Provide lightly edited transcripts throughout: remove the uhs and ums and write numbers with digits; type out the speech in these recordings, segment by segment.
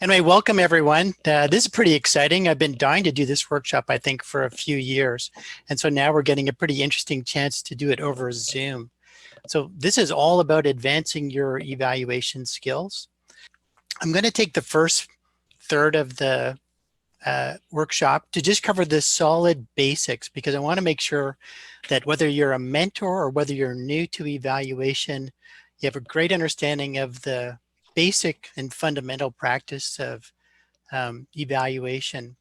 Anyway, welcome everyone. This is pretty exciting. I've been dying to do this workshop, I think, for a few years. And so now we're getting a pretty interesting chance to do it over Zoom. So this is all about advancing your evaluation skills. I'm going to take the first third of the workshop to just cover the solid basics, because I want to make sure that whether you're a mentor or whether you're new to evaluation, you have a great understanding of the basic and fundamental practice of evaluation.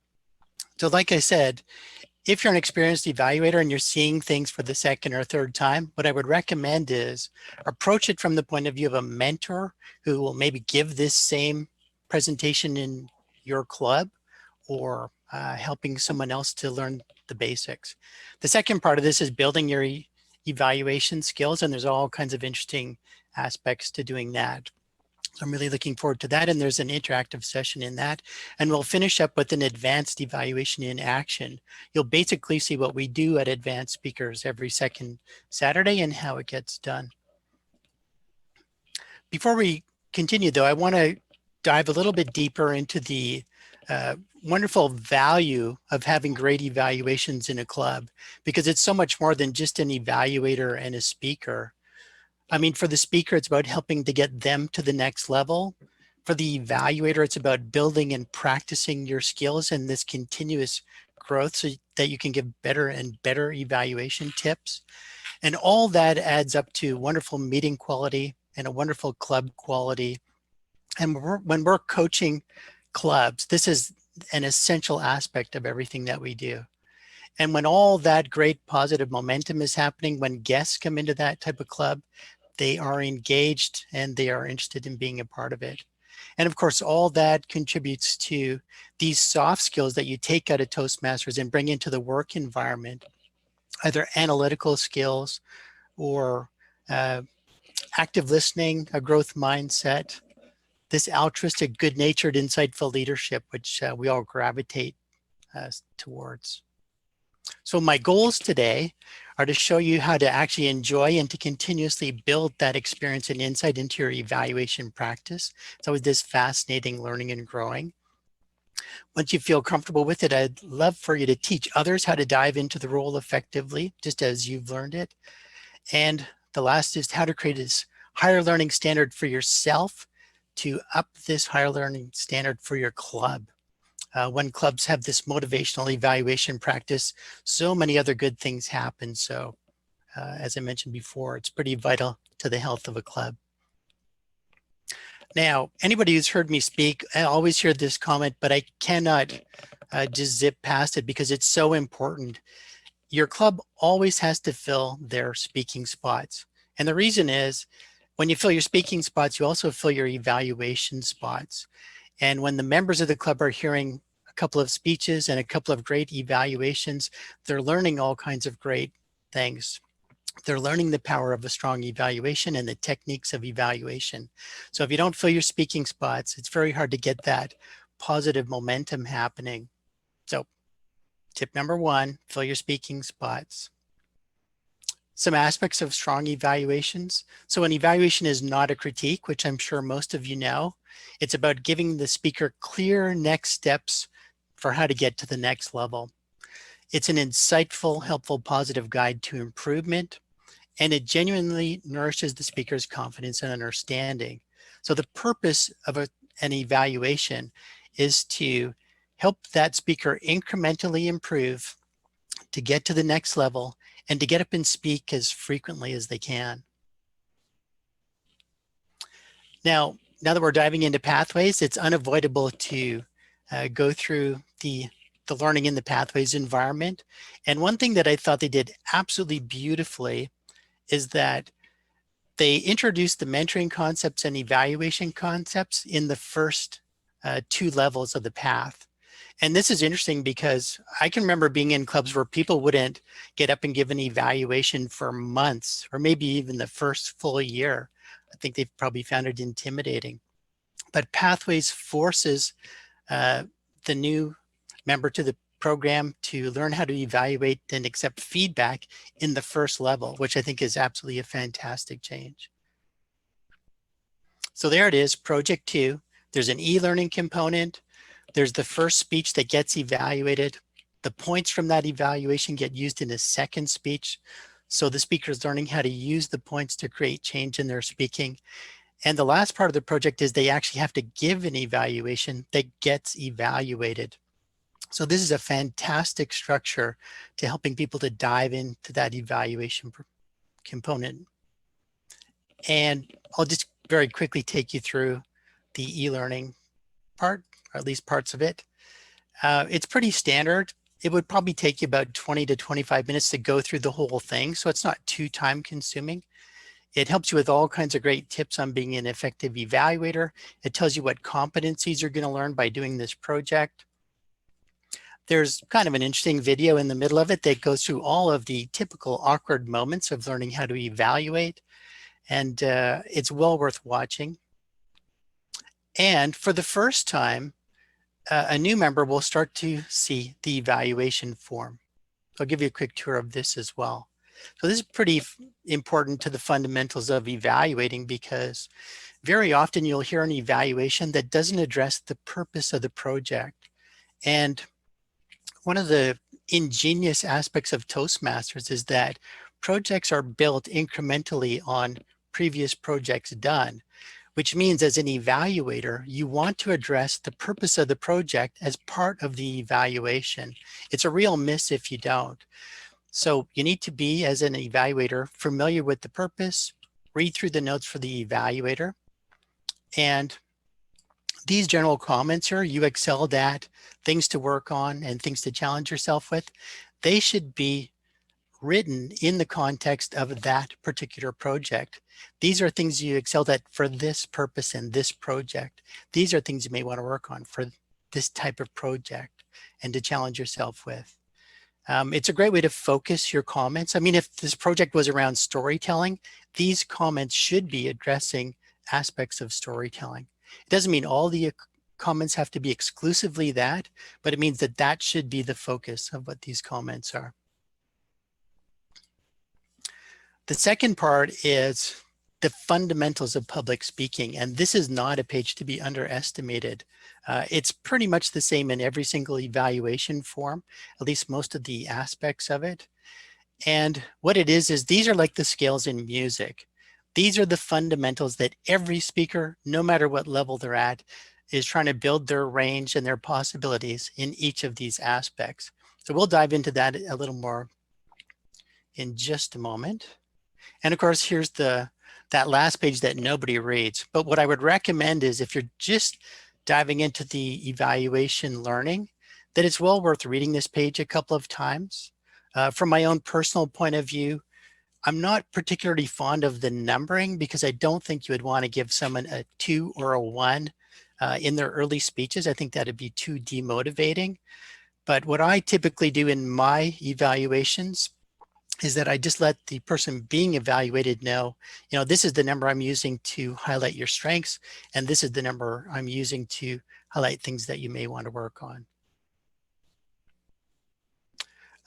So like I said, if you're an experienced evaluator and you're seeing things for the second or third time, what I would recommend is approach it from the point of view of a mentor who will maybe give this same presentation in your club, or helping someone else to learn the basics. The second part of this is building your evaluation skills, and there's all kinds of interesting aspects to doing that. So I'm really looking forward to that, and there's an interactive session in that. And we'll finish up with an advanced evaluation in action. You'll basically see what we do at Advanced Speakers every second Saturday and how it gets done. Before we continue though, I want to dive a little bit deeper into the wonderful value of having great evaluations in a club, because it's so much more than just an evaluator and a speaker. I mean, for the speaker, it's about helping to get them to the next level. For the evaluator, it's about building and practicing your skills and this continuous growth so that you can give better and better evaluation tips. And all that adds up to wonderful meeting quality and a wonderful club quality. And when we're coaching clubs, this is an essential aspect of everything that we do. And when all that great positive momentum is happening, when guests come into that type of club, they are engaged and they are interested in being a part of it. And of course, all that contributes to these soft skills that you take out of Toastmasters and bring into the work environment, either analytical skills or active listening, a growth mindset, this altruistic, good-natured, insightful leadership, which we all gravitate towards. So my goals today are to show you how to actually enjoy and to continuously build that experience and insight into your evaluation practice. It's always this fascinating learning and growing. Once you feel comfortable with it, I'd love for you to teach others how to dive into the role effectively, just as you've learned it. And the last is how to create this higher learning standard for yourself to up this higher learning standard for your club. When clubs have this motivational evaluation practice, so many other good things happen. So as I mentioned before, it's pretty vital to the health of a club. Now, anybody who's heard me speak, I always hear this comment, but I cannot just zip past it because it's so important. Your club always has to fill their speaking spots. And the reason is, when you fill your speaking spots, you also fill your evaluation spots. And when the members of the club are hearing a couple of speeches and a couple of great evaluations, they're learning all kinds of great things. They're learning the power of a strong evaluation and the techniques of evaluation. So if you don't fill your speaking spots, it's very hard to get that positive momentum happening. So tip number one, fill your speaking spots. Some aspects of strong evaluations. So an evaluation is not a critique, which I'm sure most of you know. It's about giving the speaker clear next steps for how to get to the next level. It's an insightful, helpful, positive guide to improvement, and it genuinely nourishes the speaker's confidence and understanding. So the purpose of an evaluation is to help that speaker incrementally improve to get to the next level and to get up and speak as frequently as they can. Now that we're diving into pathways, it's unavoidable to go through the learning in the pathways environment. And one thing that I thought they did absolutely beautifully is that they introduced the mentoring concepts and evaluation concepts in the first two levels of the path. And this is interesting because I can remember being in clubs where people wouldn't get up and give an evaluation for months, or maybe even the first full year. I think they've probably found it intimidating. But Pathways forces the new member to the program to learn how to evaluate and accept feedback in the first level, which I think is absolutely a fantastic change. So there it is, Project 2. There's an e-learning component. There's the first speech that gets evaluated. The points from that evaluation get used in a second speech. So the speaker is learning how to use the points to create change in their speaking. And the last part of the project is they actually have to give an evaluation that gets evaluated. So this is a fantastic structure to helping people to dive into that evaluation component. And I'll just very quickly take you through the e-learning part, or at least parts of it. It's pretty standard. It would probably take you about 20 to 25 minutes to go through the whole thing, so it's not too time consuming. It helps you with all kinds of great tips on being an effective evaluator. It tells you what competencies you're going to learn by doing this project. There's kind of an interesting video in the middle of it that goes through all of the typical awkward moments of learning how to evaluate, and it's well worth watching. And for the first time, a new member will start to see the evaluation form. So I'll give you a quick tour of this as well. So this is pretty important to the fundamentals of evaluating, because very often you'll hear an evaluation that doesn't address the purpose of the project. And one of the ingenious aspects of Toastmasters is that projects are built incrementally on previous projects done, which means as an evaluator, you want to address the purpose of the project as part of the evaluation. It's a real miss if you don't. So you need to be, as an evaluator, familiar with the purpose, read through the notes for the evaluator. And these general comments here, you excelled at, things to work on and things to challenge yourself with, they should be written in the context of that particular project. These are things you excelled at for this purpose and this project. These are things you may want to work on for this type of project and to challenge yourself with. It's a great way to focus your comments. I mean, if this project was around storytelling, these comments should be addressing aspects of storytelling. It doesn't mean all the comments have to be exclusively that, but it means that that should be the focus of what these comments are. The second part is the fundamentals of public speaking, and this is not a page to be underestimated. It's pretty much the same in every single evaluation form, at least most of the aspects of it. And what it is these are like the scales in music. These are the fundamentals that every speaker, no matter what level they're at, is trying to build their range and their possibilities in each of these aspects. So we'll dive into that a little more in just a moment. And of course, here's that last page that nobody reads. But what I would recommend is, if you're just diving into the evaluation learning, that it's well worth reading this page a couple of times. From my own personal point of view, I'm not particularly fond of the numbering, because I don't think you would want to give someone a 2 or a 1 in their early speeches. I think that'd be too demotivating. But what I typically do in my evaluations is that I just let the person being evaluated know, this is the number I'm using to highlight your strengths, and this is the number I'm using to highlight things that you may want to work on.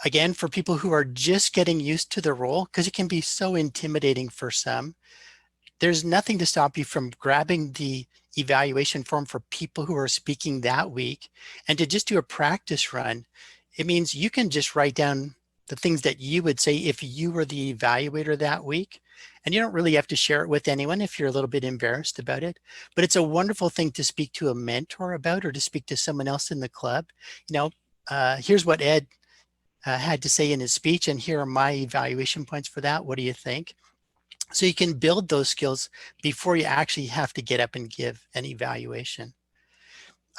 Again, for people who are just getting used to the role, because it can be so intimidating for some, there's nothing to stop you from grabbing the evaluation form for people who are speaking that week and to just do a practice run. It means you can just write down the things that you would say if you were the evaluator that week. And you don't really have to share it with anyone if you're a little bit embarrassed about it. But it's a wonderful thing to speak to a mentor about, or to speak to someone else in the club. Here's what Ed had to say in his speech, and here are my evaluation points for that. What do you think? So you can build those skills before you actually have to get up and give an evaluation.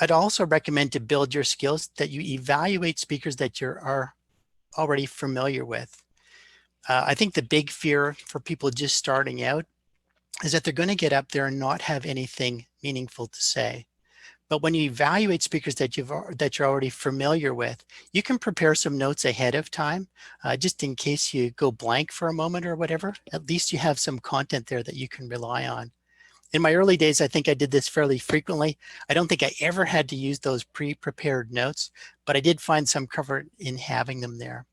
I'd also recommend to build your skills that you evaluate speakers that you are already familiar with. I think the big fear for people just starting out is that they're going to get up there and not have anything meaningful to say. But when you evaluate speakers that you're already familiar with, you can prepare some notes ahead of time, just in case you go blank for a moment or whatever. At least you have some content there that you can rely on. In my early days, I think I did this fairly frequently. I don't think I ever had to use those pre-prepared notes, but I did find some comfort in having them there.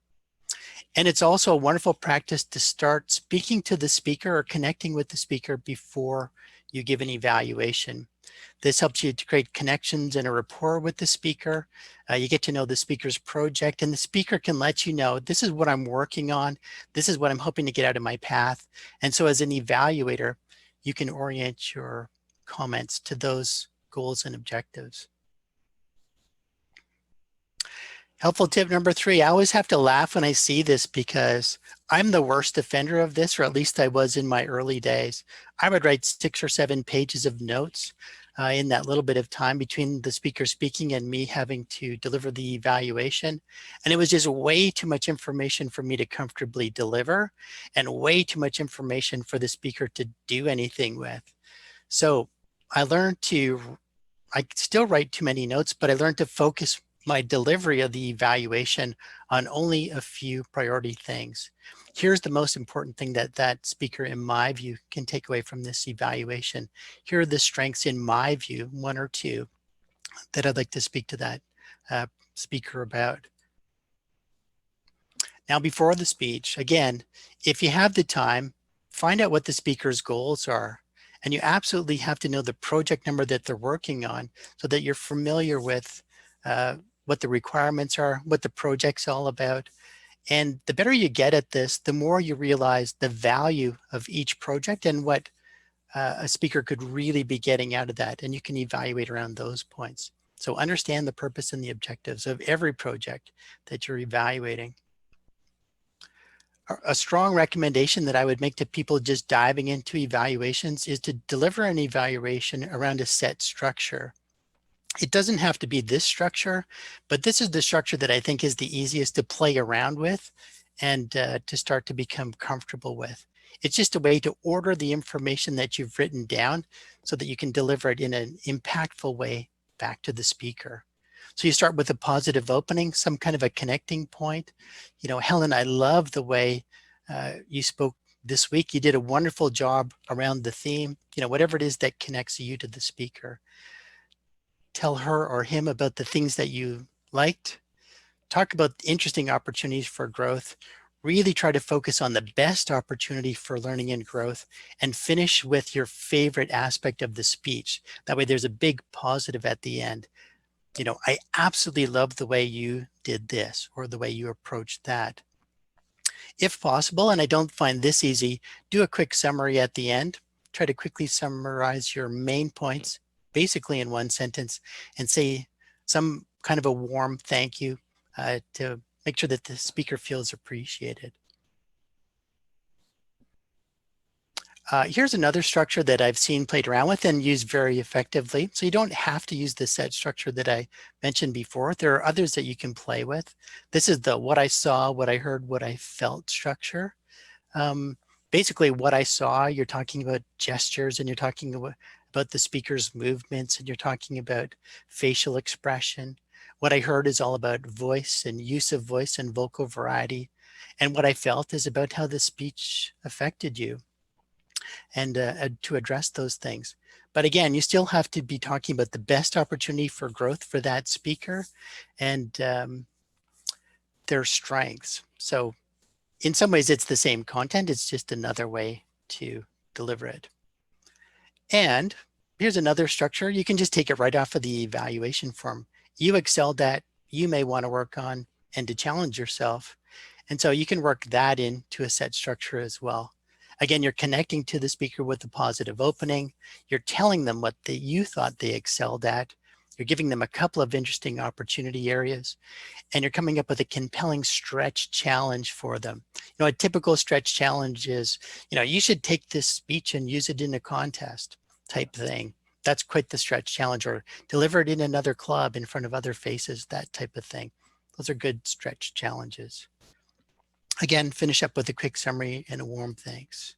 And it's also a wonderful practice to start speaking to the speaker or connecting with the speaker before you give an evaluation. This helps you to create connections and a rapport with the speaker. You get to know the speaker's project, and the speaker can let you know, this is what I'm working on. This is what I'm hoping to get out of my path. And so as an evaluator, you can orient your comments to those goals and objectives. Helpful tip number 3, I always have to laugh when I see this because I'm the worst offender of this, or at least I was in my early days. I would write 6 or 7 pages of notes in that little bit of time between the speaker speaking and me having to deliver the evaluation. And it was just way too much information for me to comfortably deliver and way too much information for the speaker to do anything with. So I still write too many notes, but I learned to focus my delivery of the evaluation on only a few priority things. Here's the most important thing that speaker, in my view, can take away from this evaluation. Here are the strengths, in my view, 1 or 2, that I'd like to speak to that speaker about. Now, before the speech, again, if you have the time, find out what the speaker's goals are. And you absolutely have to know the project number that they're working on so that you're familiar with what the requirements are, what the project's all about. And the better you get at this, the more you realize the value of each project and what a speaker could really be getting out of that. And you can evaluate around those points. So understand the purpose and the objectives of every project that you're evaluating. A strong recommendation that I would make to people just diving into evaluations is to deliver an evaluation around a set structure. It doesn't have to be this structure, but this is the structure that I think is the easiest to play around with and to start to become comfortable with. It's just a way to order the information that you've written down so that you can deliver it in an impactful way back to the speaker. So you start with a positive opening, some kind of a connecting point. You know, Helen, I love the way you spoke this week. You did a wonderful job around the theme, you know, whatever it is that connects you to the speaker. Tell her or him about the things that you liked. Talk about interesting opportunities for growth. Really try to focus on the best opportunity for learning and growth, and finish with your favorite aspect of the speech. That way there's a big positive at the end. You know, I absolutely love the way you did this or the way you approached that. If possible, and I don't find this easy, do a quick summary at the end. Try to quickly summarize your main points, basically in 1 sentence, and say some kind of a warm thank you to make sure that the speaker feels appreciated. Here's another structure that I've seen played around with and used very effectively. So you don't have to use the set structure that I mentioned before. There are others that you can play with. This is the what I saw, what I heard, what I felt structure. Basically what I saw, you're talking about gestures and you're talking about the speaker's movements and you're talking about facial expression. What I heard is all about voice and use of voice and vocal variety. And what I felt is about how the speech affected you, and to address those things. But again, you still have to be talking about the best opportunity for growth for that speaker and their strengths. So in some ways it's the same content, it's just another way to deliver it. And here's another structure. You can just take it right off of the evaluation form. You excelled at, you may want to work on, and to challenge yourself. And so you can work that into a set structure as well. Again, you're connecting to the speaker with a positive opening. You're telling them what you thought they excelled at. You're giving them a couple of interesting opportunity areas, and you're coming up with a compelling stretch challenge for them. You know, a typical stretch challenge is, you know, you should take this speech and use it in a contest type thing. That's quite the stretch challenge, or deliver it in another club in front of other faces, that type of thing. Those are good stretch challenges. Again, finish up with a quick summary and a warm thanks.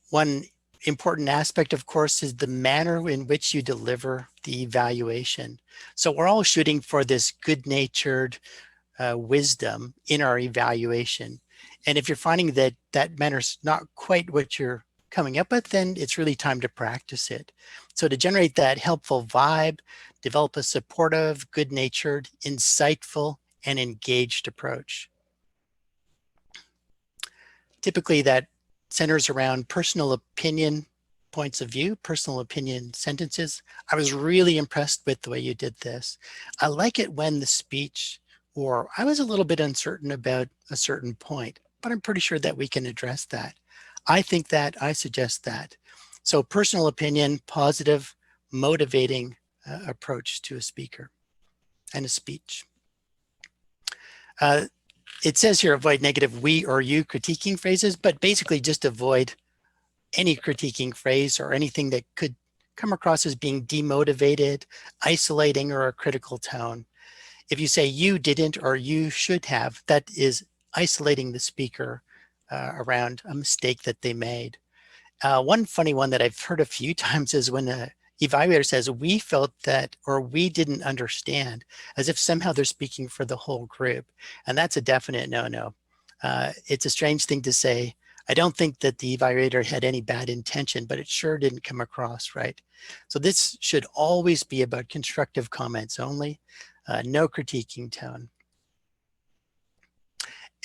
One important aspect, of course, is the manner in which you deliver the evaluation. So we're all shooting for this good-natured wisdom in our evaluation. And if you're finding that that manner's not quite what you're coming up with, then it's really time to practice it. So to generate that helpful vibe, develop a supportive, good-natured, insightful, and engaged approach. Typically that centers around personal opinion, points of view, personal opinion sentences. I was really impressed with the way you did this. I like it when the speech, or I was a little bit uncertain about a certain point, but I'm pretty sure that we can address that. I think that, I suggest that. So personal opinion, positive, motivating approach to a speaker and a speech. It says here, avoid negative we or you critiquing phrases, but basically just avoid any critiquing phrase or anything that could come across as being demotivated, isolating, or a critical tone. If you say you didn't or you should have, that is isolating the speaker around a mistake that they made. One funny one that I've heard a few times is when a evaluator says, we felt that, or we didn't understand, as if somehow they're speaking for the whole group. And that's a definite no-no. It's a strange thing to say. I don't think that the evaluator had any bad intention, but it sure didn't come across right. So this should always be about constructive comments only, no critiquing tone.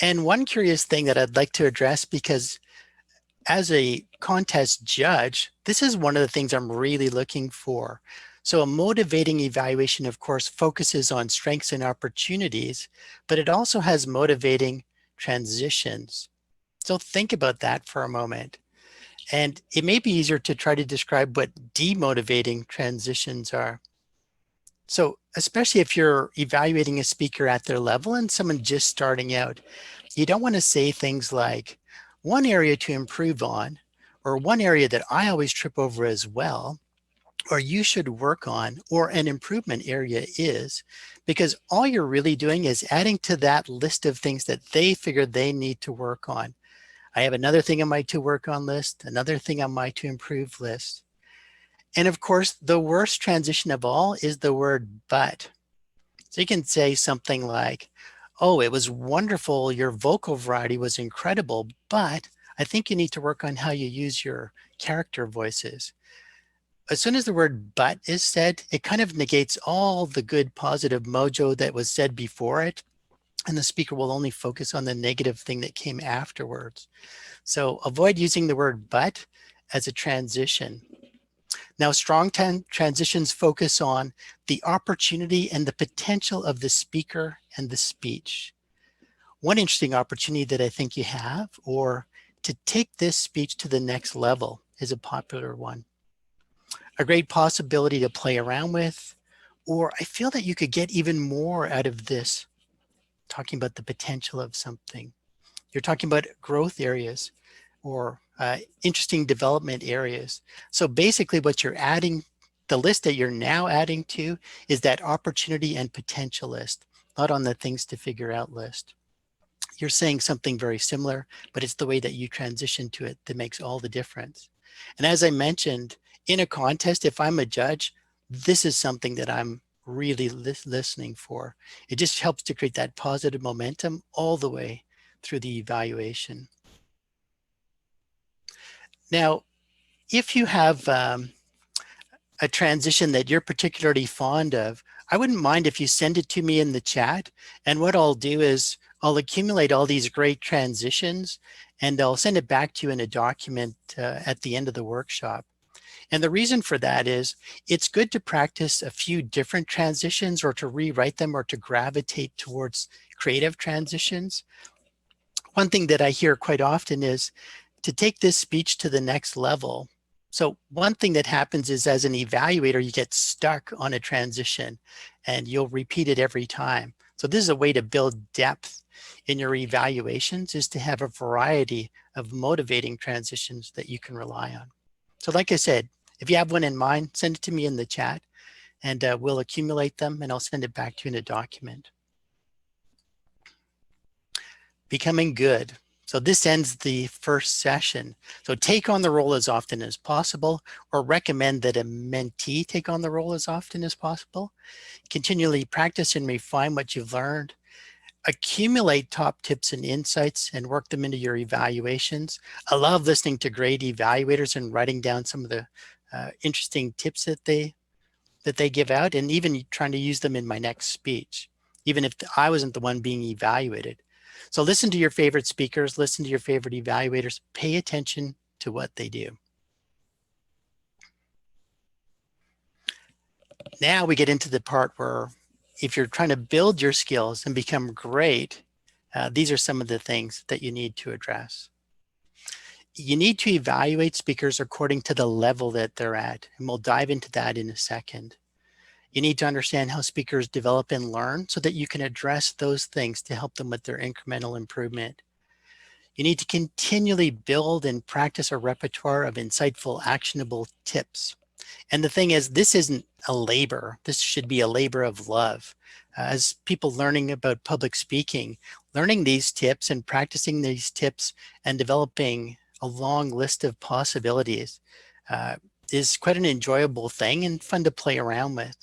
And one curious thing that I'd like to address, because as a contest judge, this is one of the things I'm really looking for. So a motivating evaluation, of course, focuses on strengths and opportunities, but it also has motivating transitions. So think about that for a moment. And it may be easier to try to describe what demotivating transitions are. So especially if you're evaluating a speaker at their level and someone just starting out, you don't want to say things like, one area to improve on, or one area that I always trip over as well, or you should work on, or an improvement area is, because all you're really doing is adding to that list of things that they figure they need to work on. I have another thing on my to work on list, another thing on my to improve list. And of course, the worst transition of all is the word but. So you can say something like, oh, it was wonderful, your vocal variety was incredible, but I think you need to work on how you use your character voices. As soon as the word but is said, it kind of negates all the good positive mojo that was said before it, and the speaker will only focus on the negative thing that came afterwards. So avoid using the word but as a transition. Now, strong transitions focus on the opportunity and the potential of the speaker and the speech. One interesting opportunity that I think you have, or to take this speech to the next level, is a popular one. A great possibility to play around with, or I feel that you could get even more out of this, talking about the potential of something. You're talking about growth areas or interesting development areas. So basically what you're adding, the list that you're now adding to, is that opportunity and potential list, not on the things to figure out list. You're saying something very similar, but it's the way that you transition to it that makes all the difference. And as I mentioned, in a contest, if I'm a judge, this is something that I'm really listening for. It just helps to create that positive momentum all the way through the evaluation. Now, if you have a transition that you're particularly fond of, I wouldn't mind if you send it to me in the chat. And what I'll do is I'll accumulate all these great transitions and I'll send it back to you in a document at the end of the workshop. And the reason for that is it's good to practice a few different transitions or to rewrite them or to gravitate towards creative transitions. One thing that I hear quite often is to take this speech to the next level. So one thing that happens is as an evaluator, you get stuck on a transition and you'll repeat it every time. So this is a way to build depth in your evaluations, is to have a variety of motivating transitions that you can rely on. So like I said, if you have one in mind, send it to me in the chat and we'll accumulate them and I'll send it back to you in a document. Becoming good. So this ends the first session. So take on the role as often as possible, or recommend that a mentee take on the role as often as possible. Continually practice and refine what you've learned. Accumulate top tips and insights and work them into your evaluations. I love listening to great evaluators and writing down some of the interesting tips that they give out, and even trying to use them in my next speech, even if I wasn't the one being evaluated. So listen to your favorite speakers, listen to your favorite evaluators, pay attention to what they do. Now we get into the part where if you're trying to build your skills and become great, these are some of the things that you need to address. You need to evaluate speakers according to the level that they're at, and we'll dive into that in a second. You need to understand how speakers develop and learn so that you can address those things to help them with their incremental improvement. You need to continually build and practice a repertoire of insightful, actionable tips. And the thing is, this isn't a labor. This should be a labor of love. As people learning about public speaking, learning these tips and practicing these tips and developing a long list of possibilities is quite an enjoyable thing and fun to play around with.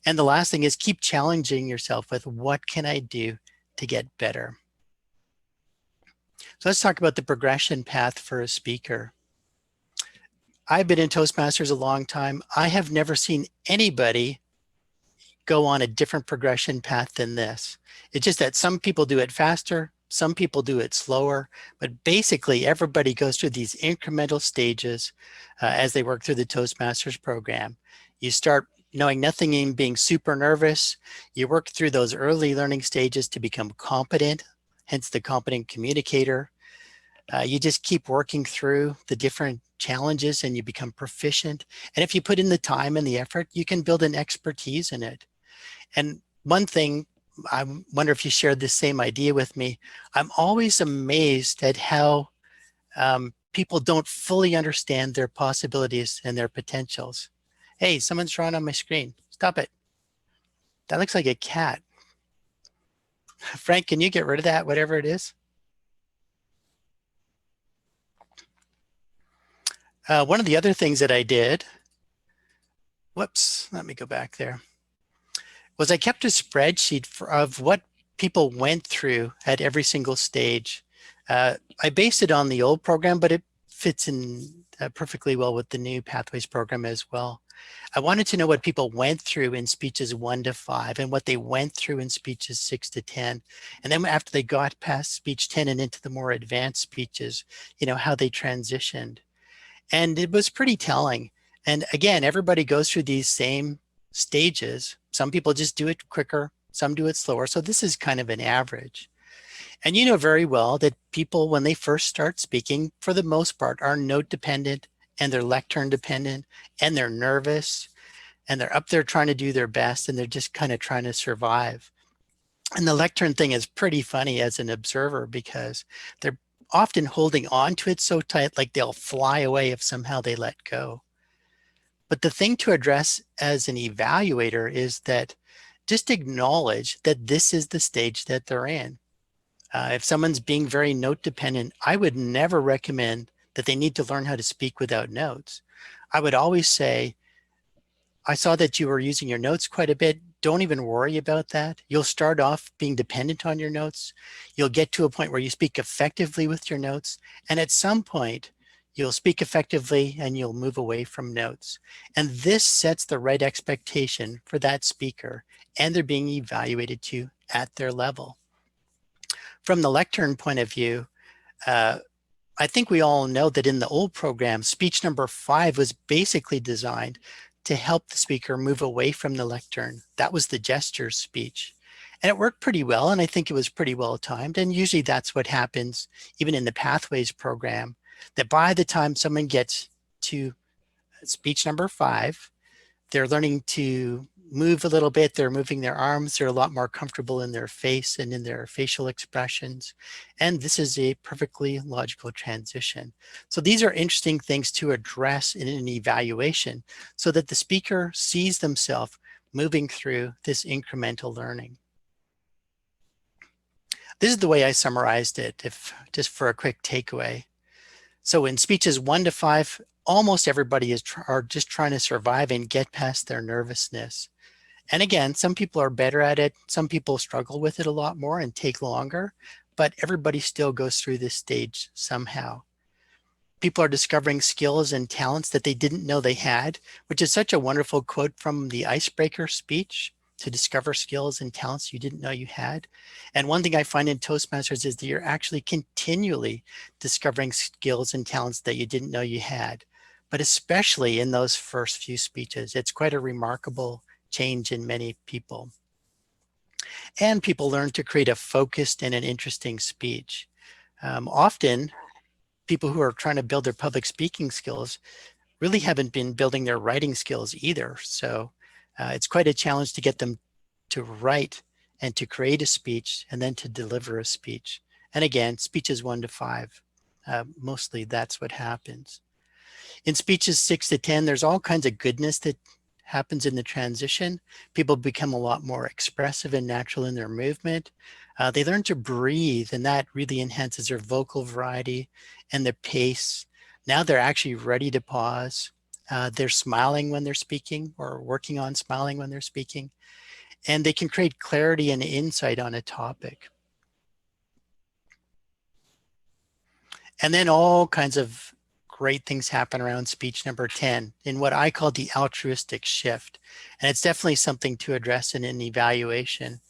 And the last thing is keep challenging yourself with what can I do to get better? So let's talk about the progression path for a speaker. I've been in Toastmasters a long time. I have never seen anybody go on a different progression path than this. It's just that some people do it faster, some people do it slower, but basically everybody goes through these incremental stages as they work through the Toastmasters program. You start knowing nothing and being super nervous. You work through those early learning stages to become competent, hence the competent communicator. You just keep working through the different challenges and you become proficient. And if you put in the time and the effort, you can build an expertise in it. And one thing, I wonder if you shared the same idea with me, I'm always amazed at how people don't fully understand their possibilities and their potentials. Hey, someone's drawing on my screen. Stop it. That looks like a cat. Frank, can you get rid of that, whatever it is? One of the other things that I did, whoops, let me go back there, was I kept a spreadsheet of what people went through at every single stage. I based it on the old program, but it fits in perfectly well with the new Pathways program as well. I wanted to know what people went through in speeches 1 to 5 and what they went through in speeches 6 to 10. And then after they got past speech 10 and into the more advanced speeches, you know, how they transitioned. And it was pretty telling. And again, everybody goes through these same stages. Some people just do it quicker, some do it slower. So this is kind of an average. And you know very well that people, when they first start speaking, for the most part, are note dependent and they're lectern dependent and they're nervous and they're up there trying to do their best and they're just kind of trying to survive. And the lectern thing is pretty funny as an observer because they're often holding on to it so tight, like they'll fly away if somehow they let go. But the thing to address as an evaluator is that just acknowledge that this is the stage that they're in. If someone's being very note dependent, I would never recommend that they need to learn how to speak without notes. I would always say, I saw that you were using your notes quite a bit. Don't even worry about that. You'll start off being dependent on your notes. You'll get to a point where you speak effectively with your notes. And at some point, you'll speak effectively and you'll move away from notes. And this sets the right expectation for that speaker, and they're being evaluated to at their level. From the lectern point of view, I think we all know that in the old program, speech number 5 was basically designed to help the speaker move away from the lectern. That was the gesture speech. And it worked pretty well, and I think it was pretty well timed. And usually that's what happens even in the Pathways program, that by the time someone gets to speech number 5, they're learning to move a little bit, they're moving their arms, they're a lot more comfortable in their face and in their facial expressions. And this is a perfectly logical transition. So these are interesting things to address in an evaluation so that the speaker sees themselves moving through this incremental learning. This is the way I summarized it, if just for a quick takeaway. So in speeches 1 to 5, almost everybody are just trying to survive and get past their nervousness. And again, some people are better at it. Some people struggle with it a lot more and take longer, but everybody still goes through this stage somehow. People are discovering skills and talents that they didn't know they had, which is such a wonderful quote from the icebreaker speech, to discover skills and talents you didn't know you had. And one thing I find in Toastmasters is that you're actually continually discovering skills and talents that you didn't know you had, but especially in those first few speeches. It's quite a remarkable change in many people. And people learn to create a focused and an interesting speech. Often, people who are trying to build their public speaking skills really haven't been building their writing skills either. So it's quite a challenge to get them to write and to create a speech and then to deliver a speech. And again, speeches 1 to 5. Mostly that's what happens. In speeches 6 to 10, there's all kinds of goodness that happens in the transition. People become a lot more expressive and natural in their movement. They learn to breathe, and that really enhances their vocal variety and their pace. Now they're actually ready to pause. They're smiling when they're speaking, or working on smiling when they're speaking, and they can create clarity and insight on a topic. And then all kinds of great things happen around speech number 10 in what I call the altruistic shift. And it's definitely something to address in an evaluation.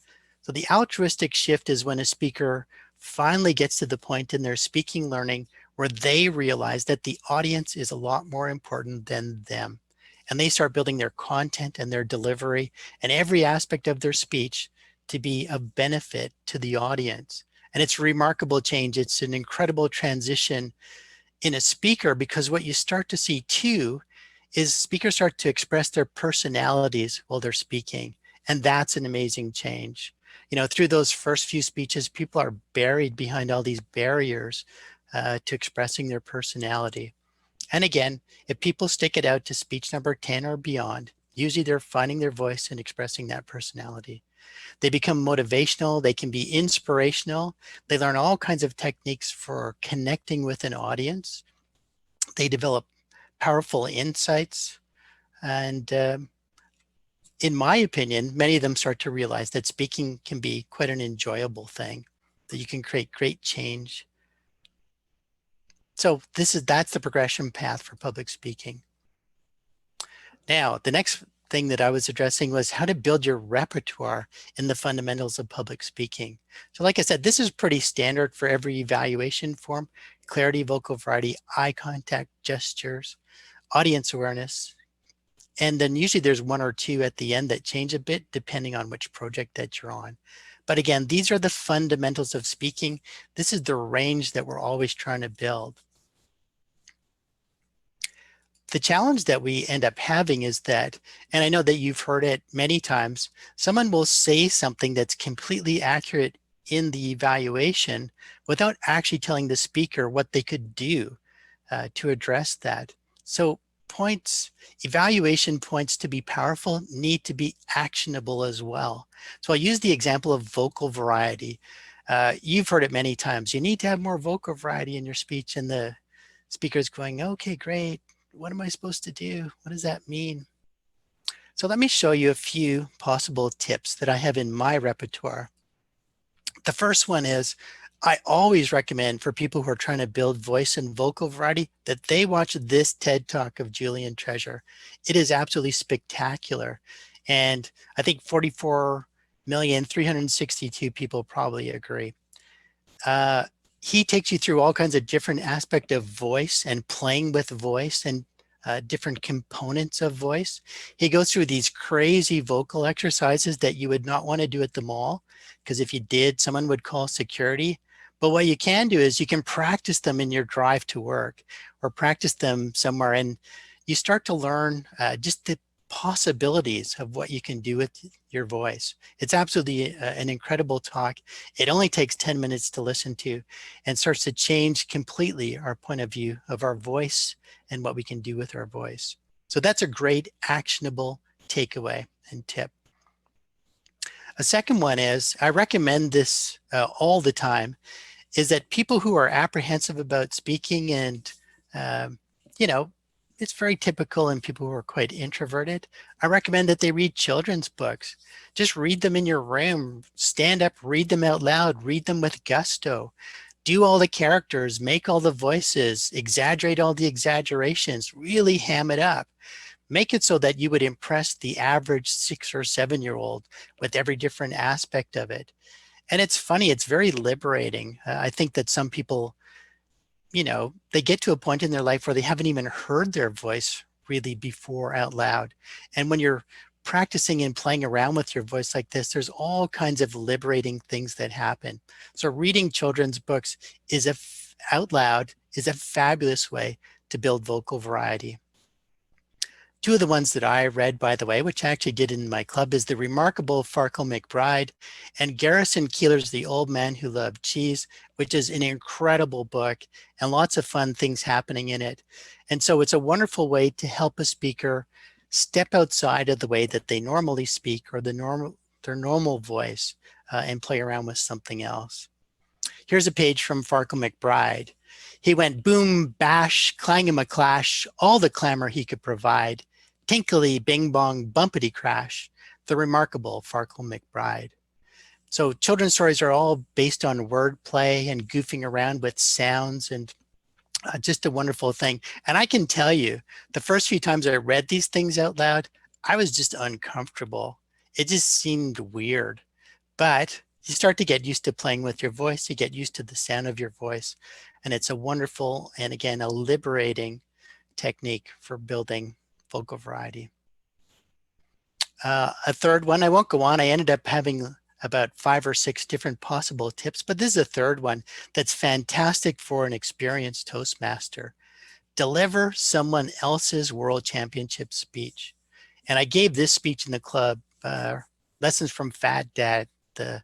So the altruistic shift is when a speaker finally gets to the point in their speaking learning where they realize that the audience is a lot more important than them. And they start building their content and their delivery and every aspect of their speech to be of benefit to the audience. And it's a remarkable change. It's an incredible transition in a speaker, because what you start to see too is speakers start to express their personalities while they're speaking. And that's an amazing change. You know, through those first few speeches, people are buried behind all these barriers to expressing their personality. And again, if people stick it out to speech number 10 or beyond, usually they're finding their voice and expressing that personality. They become motivational, they can be inspirational. They learn all kinds of techniques for connecting with an audience. They develop powerful insights. And in my opinion, many of them start to realize that speaking can be quite an enjoyable thing, that you can create great change. So that's the progression path for public speaking. Now, the next thing that I was addressing was how to build your repertoire in the fundamentals of public speaking. So like I said, this is pretty standard for every evaluation form: clarity, vocal variety, eye contact, gestures, audience awareness. And then usually there's 1 or 2 at the end that change a bit depending on which project that you're on. But again, these are the fundamentals of speaking. This is the range that we're always trying to build. The challenge that we end up having is that, and I know that you've heard it many times, someone will say something that's completely accurate in the evaluation without actually telling the speaker what they could do to address that. So evaluation points to be powerful need to be actionable as well. So I'll use the example of vocal variety. You've heard it many times. You need to have more vocal variety in your speech, and the speaker's going, okay, great. What am I supposed to do? What does that mean? So let me show you a few possible tips that I have in my repertoire. The first one is, I always recommend for people who are trying to build voice and vocal variety that they watch this TED Talk of Julian Treasure. It is absolutely spectacular. And I think 44,362 people probably agree. He takes you through all kinds of different aspects of voice and playing with voice and different components of voice. He goes through these crazy vocal exercises that you would not want to do at the mall, because if you did, someone would call security. But what you can do is you can practice them in your drive to work or practice them somewhere, and you start to learn just the possibilities of what you can do with your voice. It's absolutely an incredible talk. It only takes 10 minutes to listen to and starts to change completely our point of view of our voice and what we can do with our voice. So that's a great actionable takeaway and tip. A second one is, I recommend this all the time, is that people who are apprehensive about speaking and, you know, it's very typical in people who are quite introverted. I recommend that they read children's books. Just read them in your room, stand up, read them out loud, read them with gusto. Do all the characters, make all the voices, exaggerate all the exaggerations, really ham it up. Make it so that you would impress the average 6 or 7-year-old with every different aspect of it. And it's funny, it's very liberating. I think that some people, you know, they get to a point in their life where they haven't even heard their voice really before out loud. And when you're practicing and playing around with your voice like this, there's all kinds of liberating things that happen. So reading children's books out loud is a fabulous way to build vocal variety. Two of the ones that I read, by the way, which I actually did in my club, is The Remarkable Farkle McBride and Garrison Keillor's The Old Man Who Loved Cheese, which is an incredible book and lots of fun things happening in it. And so it's a wonderful way to help a speaker step outside of the way that they normally speak or their normal voice and play around with something else. Here's a page from Farkle McBride. He went boom, bash, clang-a-clash, all the clamor he could provide. Tinkly, bing bong, bumpity crash, the remarkable Farkle McBride. So children's stories are all based on wordplay and goofing around with sounds, and just a wonderful thing. And I can tell you, the first few times I read these things out loud, I was just uncomfortable. It just seemed weird. But you start to get used to playing with your voice, you get used to the sound of your voice, and it's a wonderful and, again, a liberating technique for building vocal variety. A third one, I won't go on. I ended up having about 5 or 6 different possible tips, but this is a third one that's fantastic for an experienced Toastmaster. Deliver someone else's world championship speech. And I gave this speech in the club, Lessons from Fat Dad, the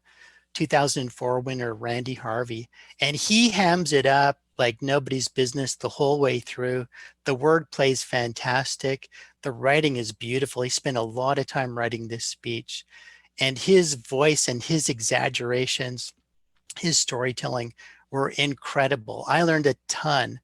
2004 winner, Randy Harvey, and he hams it up like nobody's business the whole way through. The wordplay is fantastic. The writing is beautiful. He spent a lot of time writing this speech, and his voice and his exaggerations, his storytelling were incredible. I learned a ton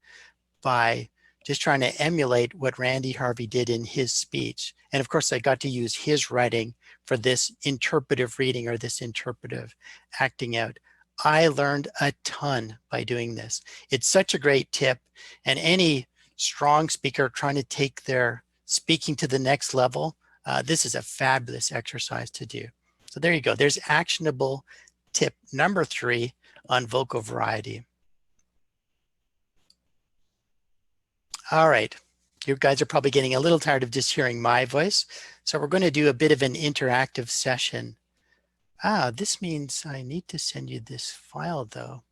by just trying to emulate what Randy Harvey did in his speech. And of course, I got to use his writing for this interpretive reading or this interpretive acting out. I learned a ton by doing this. It's such a great tip. And any strong speaker trying to take their speaking to the next level, this is a fabulous exercise to do. So there you go. There's actionable tip number 3 on vocal variety. All right, you guys are probably getting a little tired of just hearing my voice. So we're going to do a bit of an interactive session. This means I need to send you this file though.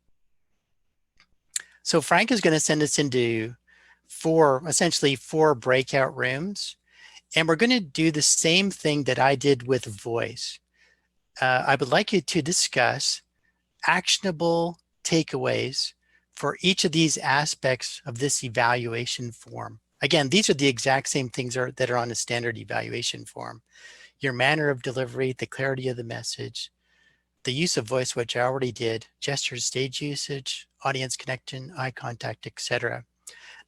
So Frank is going to send us into essentially four breakout rooms. And we're going to do the same thing that I did with voice. I would like you to discuss actionable takeaways for each of these aspects of this evaluation form. Again, these are the exact same things that are on a standard evaluation form. Your manner of delivery, the clarity of the message, the use of voice, which I already did, gestures, stage usage, audience connection, eye contact, etc.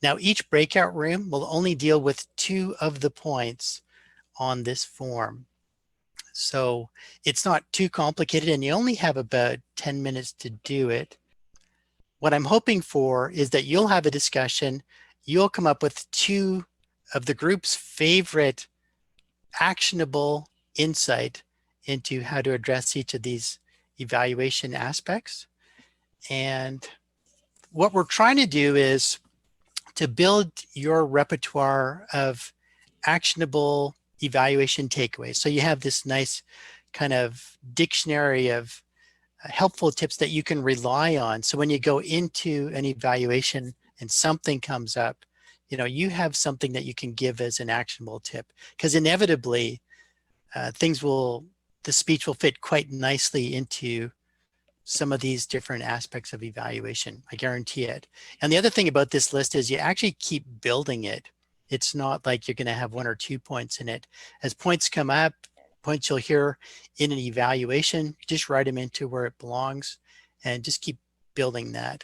Now, each breakout room will only deal with 2 of the points on this form. So it's not too complicated, and you only have about 10 minutes to do it. What I'm hoping for is that you'll have a discussion. You'll come up with 2 of the group's favorite actionable insight into how to address each of these evaluation aspects. And what we're trying to do is to build your repertoire of actionable evaluation takeaways. So you have this nice kind of dictionary of helpful tips that you can rely on. So when you go into an evaluation and something comes up, you have something that you can give as an actionable tip, because inevitably the speech will fit quite nicely into some of these different aspects of evaluation. I guarantee it. And the other thing about this list is you actually keep building it. It's not like you're going to have 1 or 2 points in it. As points come up, points you'll hear in an evaluation, just write them into where it belongs and just keep building that.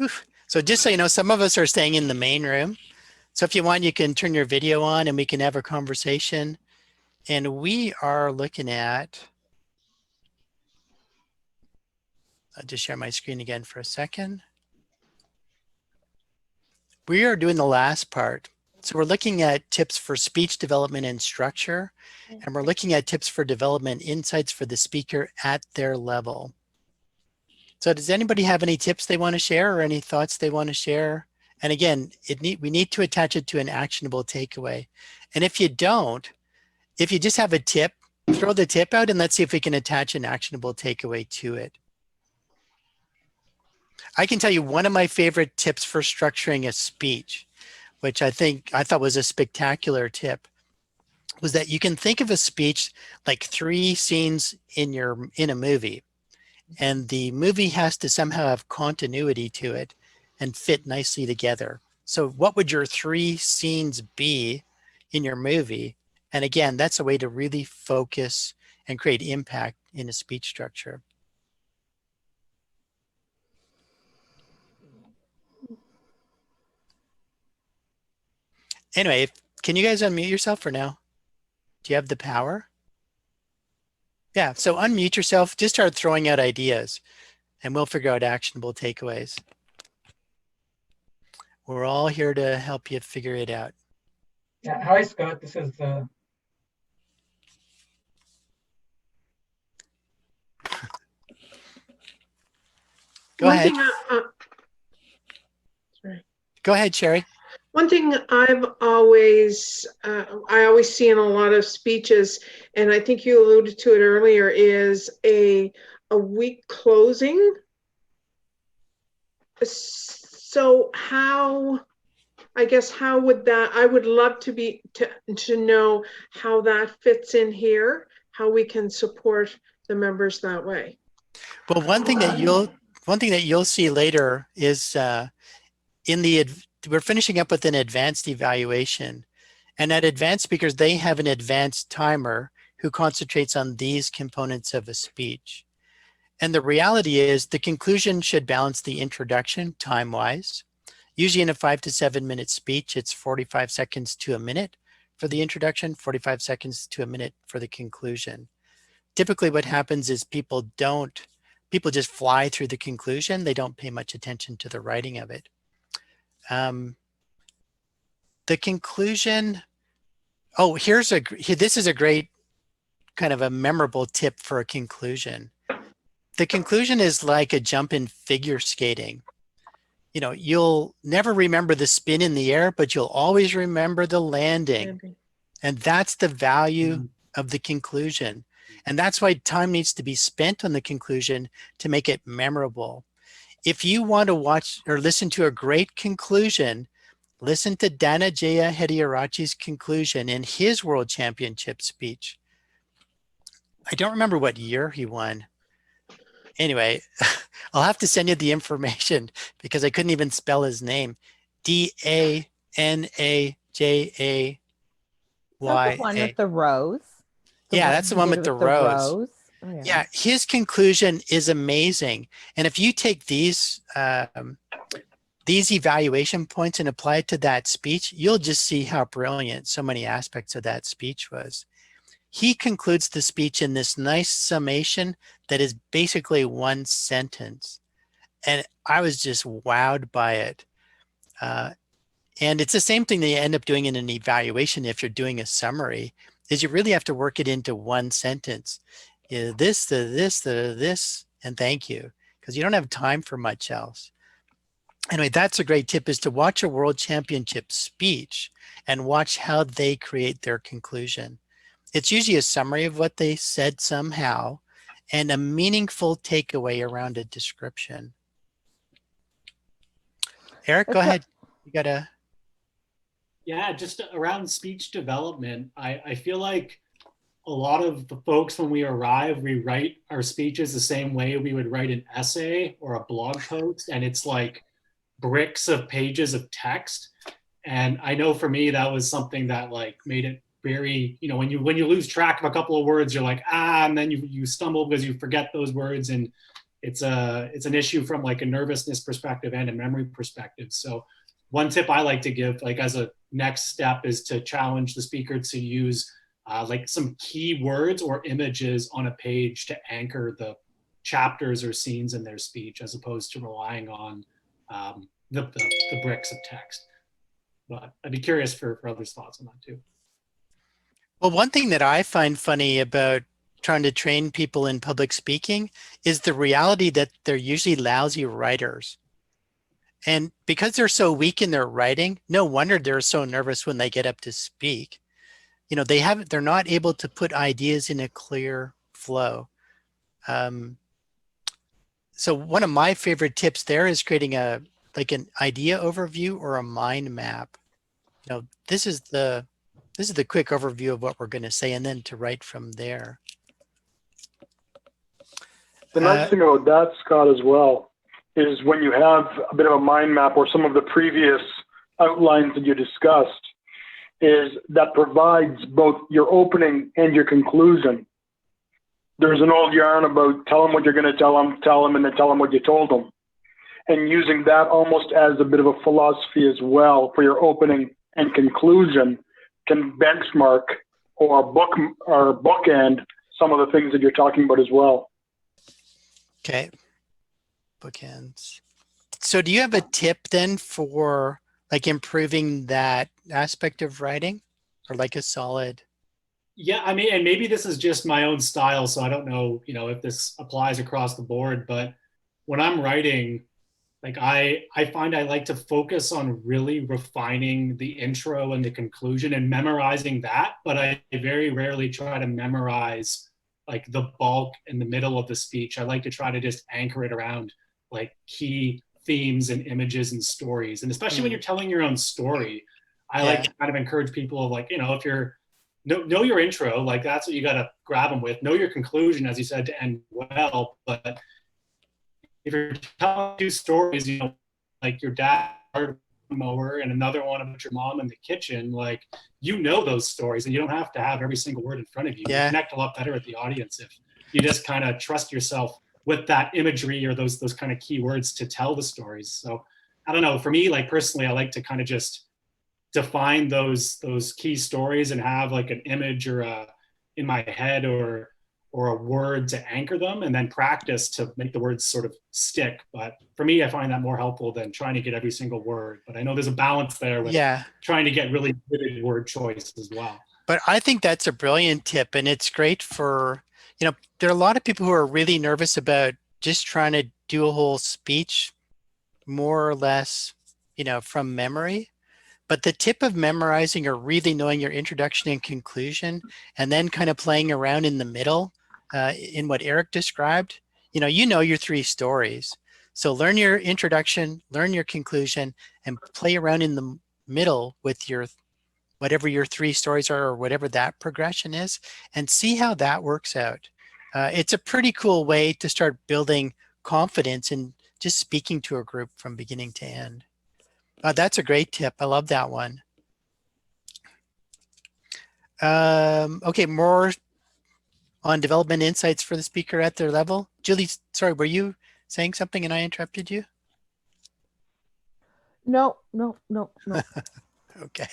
Oof. So just so you know, some of us are staying in the main room. So if you want, you can turn your video on and we can have a conversation. And we are looking at, I'll just share my screen again for a second. We are doing the last part. So we're looking at tips for speech development and structure, and we're looking at tips for development insights for the speaker at their level. So does anybody have any tips they want to share or any thoughts they want to share? And again, we need to attach it to an actionable takeaway. And if you don't, if you just have a tip, throw the tip out and let's see if we can attach an actionable takeaway to it. I can tell you one of my favorite tips for structuring a speech, which I thought was a spectacular tip, was that you can think of a speech like 3 scenes in a movie, and the movie has to somehow have continuity to it and fit nicely together. So what would your 3 scenes be in your movie? And again, that's a way to really focus and create impact in a speech structure. Anyway, can you guys unmute yourself for now? Do you have the power? Yeah, so unmute yourself, just start throwing out ideas and we'll figure out actionable takeaways. We're all here to help you figure it out. Yeah, hi Scott, this is Go ahead. Sorry. Go ahead, Sherry. One thing I always see in a lot of speeches, and I think you alluded to it earlier, is a weak closing. So how would that, I would love to know how that fits in here, how we can support the members that way. Well, one thing that you'll see later is we're finishing up with an advanced evaluation, and at advanced speakers, they have an advanced timer who concentrates on these components of a speech. And the reality is the conclusion should balance the introduction time-wise. Usually in a 5 to 7 minute speech, it's 45 seconds to a minute for the introduction, 45 seconds to a minute for the conclusion. Typically what happens is people just fly through the conclusion. They don't pay much attention to the writing of it. The conclusion, this is a great kind of a memorable tip for a conclusion. The conclusion is like a jump in figure skating. You know, you'll never remember the spin in the air, but you'll always remember the landing. And that's the value of the conclusion. And that's why time needs to be spent on the conclusion to make it memorable. If you want to watch or listen to a great conclusion, listen to Dhananjaya Hediarachi's conclusion in his World Championship speech. I don't remember what year he won. Anyway, I'll have to send you the information because I couldn't even spell his name. Danajaya. The one with the rose. Yeah, that's the one with the rose. Oh, yeah, his conclusion is amazing. And if you take these evaluation points and apply it to that speech, you'll just see how brilliant so many aspects of that speech was. He concludes the speech in this nice summation that is basically one sentence. And I was just wowed by it. And it's the same thing that you end up doing in an evaluation if you're doing a summary, is you really have to work it into one sentence. This, and thank you, because you don't have time for much else. Anyway, that's a great tip, is to watch a World Championship speech and watch how they create their conclusion. It's usually a summary of what they said somehow and a meaningful takeaway around a description. Eric, go ahead. You got a... Yeah, just around speech development, I feel like a lot of the folks, when we arrive, we write our speeches the same way we would write an essay or a blog post, and it's like bricks of pages of text. And I know for me, that was something that like made it very, you know, when you lose track of a couple of words, you're like, and then you stumble because you forget those words. And it's an issue from like a nervousness perspective and a memory perspective. So one tip I like to give, like as a next step, is to challenge the speaker to use like some key words or images on a page to anchor the chapters or scenes in their speech, as opposed to relying on the bricks of text. But I'd be curious for others' thoughts on that too. Well, one thing that I find funny about trying to train people in public speaking is the reality that they're usually lousy writers. And because they're so weak in their writing, no wonder they're so nervous when they get up to speak. they're not able to put ideas in a clear flow. So one of my favorite tips there is creating like an idea overview or a mind map. This is the quick overview of what we're going to say, and then to write from there. The nice thing about that, Scott, as well, is when you have a bit of a mind map or some of the previous outlines that you discussed, is that provides both your opening and your conclusion. There's an old yarn about tell them what you're going to tell them, and then tell them what you told them. And using that almost as a bit of a philosophy as well for your opening and conclusion can benchmark or bookend some of the things that you're talking about as well. Okay. Bookends. So do you have a tip then for like improving that aspect of writing, or like a solid? Yeah, I mean, and maybe this is just my own style, so I don't know, if this applies across the board, but when I'm writing, like I find I like to focus on really refining the intro and the conclusion and memorizing that, but I very rarely try to memorize like the bulk in the middle of the speech. I like to try to just anchor it around like key themes and images and stories. And especially when you're telling your own story, I like to kind of encourage people of like, if you're know your intro, like that's what you got to grab them with. Know your conclusion, as you said, to end well. But if you're telling two stories, like your dad mower and another one about your mom in the kitchen, like those stories, and you don't have to have every single word in front of you. You connect a lot better with the audience if you just kind of trust yourself with that imagery or those kind of key words to tell the stories. So I don't know. For me, like personally, I like to kind of just define those key stories and have like an image or in my head or a word to anchor them, and then practice to make the words sort of stick. But for me, I find that more helpful than trying to get every single word. But I know there's a balance there with trying to get really good word choice as well. But I think that's a brilliant tip, and it's great for, there are a lot of people who are really nervous about just trying to do a whole speech more or less, from memory. But the tip of memorizing or really knowing your introduction and conclusion, and then kind of playing around in the middle in what Eric described, you know your three stories. So learn your introduction, learn your conclusion, and play around in the middle with your whatever your three stories are or whatever that progression is, and see how that works out. It's a pretty cool way to start building confidence in just speaking to a group from beginning to end. That's a great tip. I love that one. Okay, more on development insights for the speaker at their level. Julie, sorry, were you saying something and I interrupted you? No. Okay.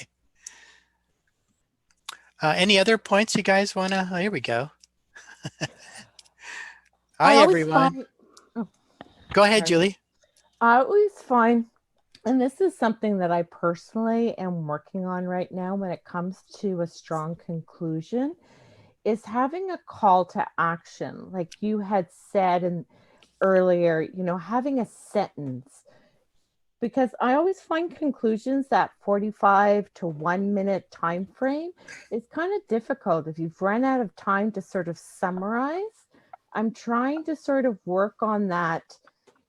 Any other points you guys want to? Oh, here we go. Hi, everyone. Go ahead, Julie. I always find, and this is something that I personally am working on right now when it comes to a strong conclusion, is having a call to action. Like you had said earlier, having a sentence. Because I always find conclusions that 45 to 1 minute time frame is kind of difficult. If you've run out of time to sort of summarize, I'm trying to sort of work on that,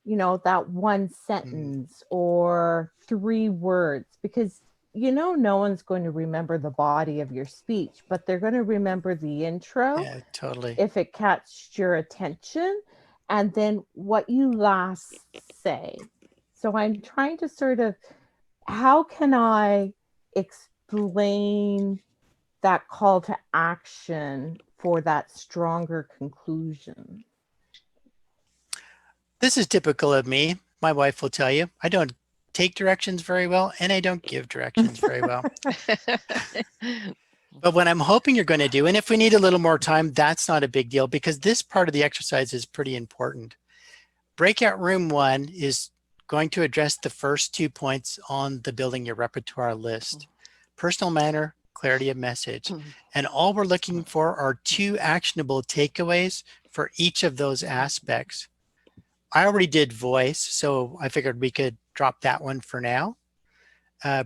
that one sentence or 3 words, because no one's going to remember the body of your speech, but they're going to remember the intro. Yeah, totally. If it catches your attention, and then what you last say. So I'm trying to sort of, how can I explain that call to action for that stronger conclusion? This is typical of me. My wife will tell you, I don't take directions very well, and I don't give directions very well. But what I'm hoping you're going to do, and if we need a little more time, that's not a big deal, because this part of the exercise is pretty important. Breakout room 1 is going to address the first 2 points on the building your repertoire list. Personal manner, clarity of message. And all we're looking for are 2 actionable takeaways for each of those aspects. I already did voice, so I figured we could drop that one for now.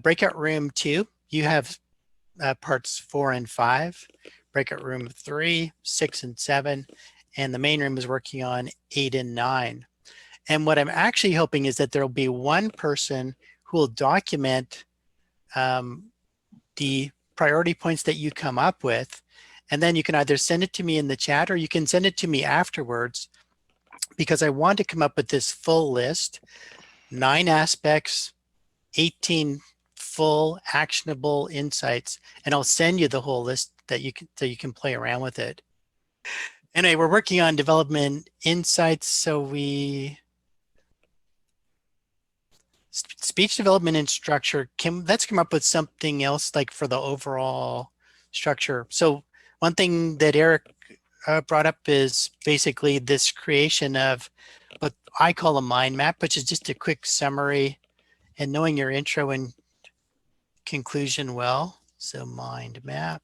Breakout room 2, you have parts 4 and 5, breakout room 3, 6, and 7, and the main room is working on 8 and 9. And what I'm actually hoping is that there'll be one person who will document the priority points that you come up with, and then you can either send it to me in the chat or you can send it to me afterwards, because I want to come up with this full list, 9 aspects, 18 full actionable insights, and I'll send you the whole list that you can play around with it. Anyway, we're working on development insights, so speech development and structure, let's come up with something else like for the overall structure. So one thing that Eric brought up is basically this creation of what I call a mind map, which is just a quick summary and knowing your intro and conclusion well. So mind map.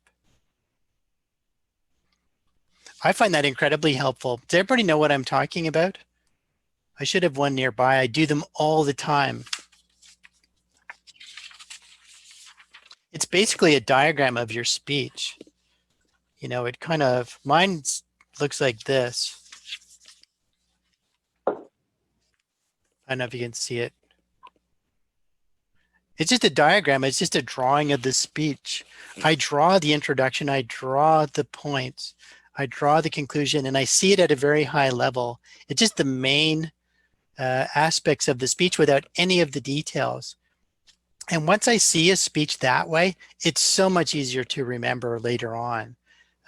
I find that incredibly helpful. Does everybody know what I'm talking about? I should have one nearby. I do them all the time. It's basically a diagram of your speech. You know, it kind of, mine looks like this. I don't know if you can see it. It's just a diagram. It's just a drawing of the speech. I draw the introduction. I draw the points. I draw the conclusion, and I see it at a very high level. It's just the main aspects of the speech without any of the details. And once I see a speech that way, it's so much easier to remember later on.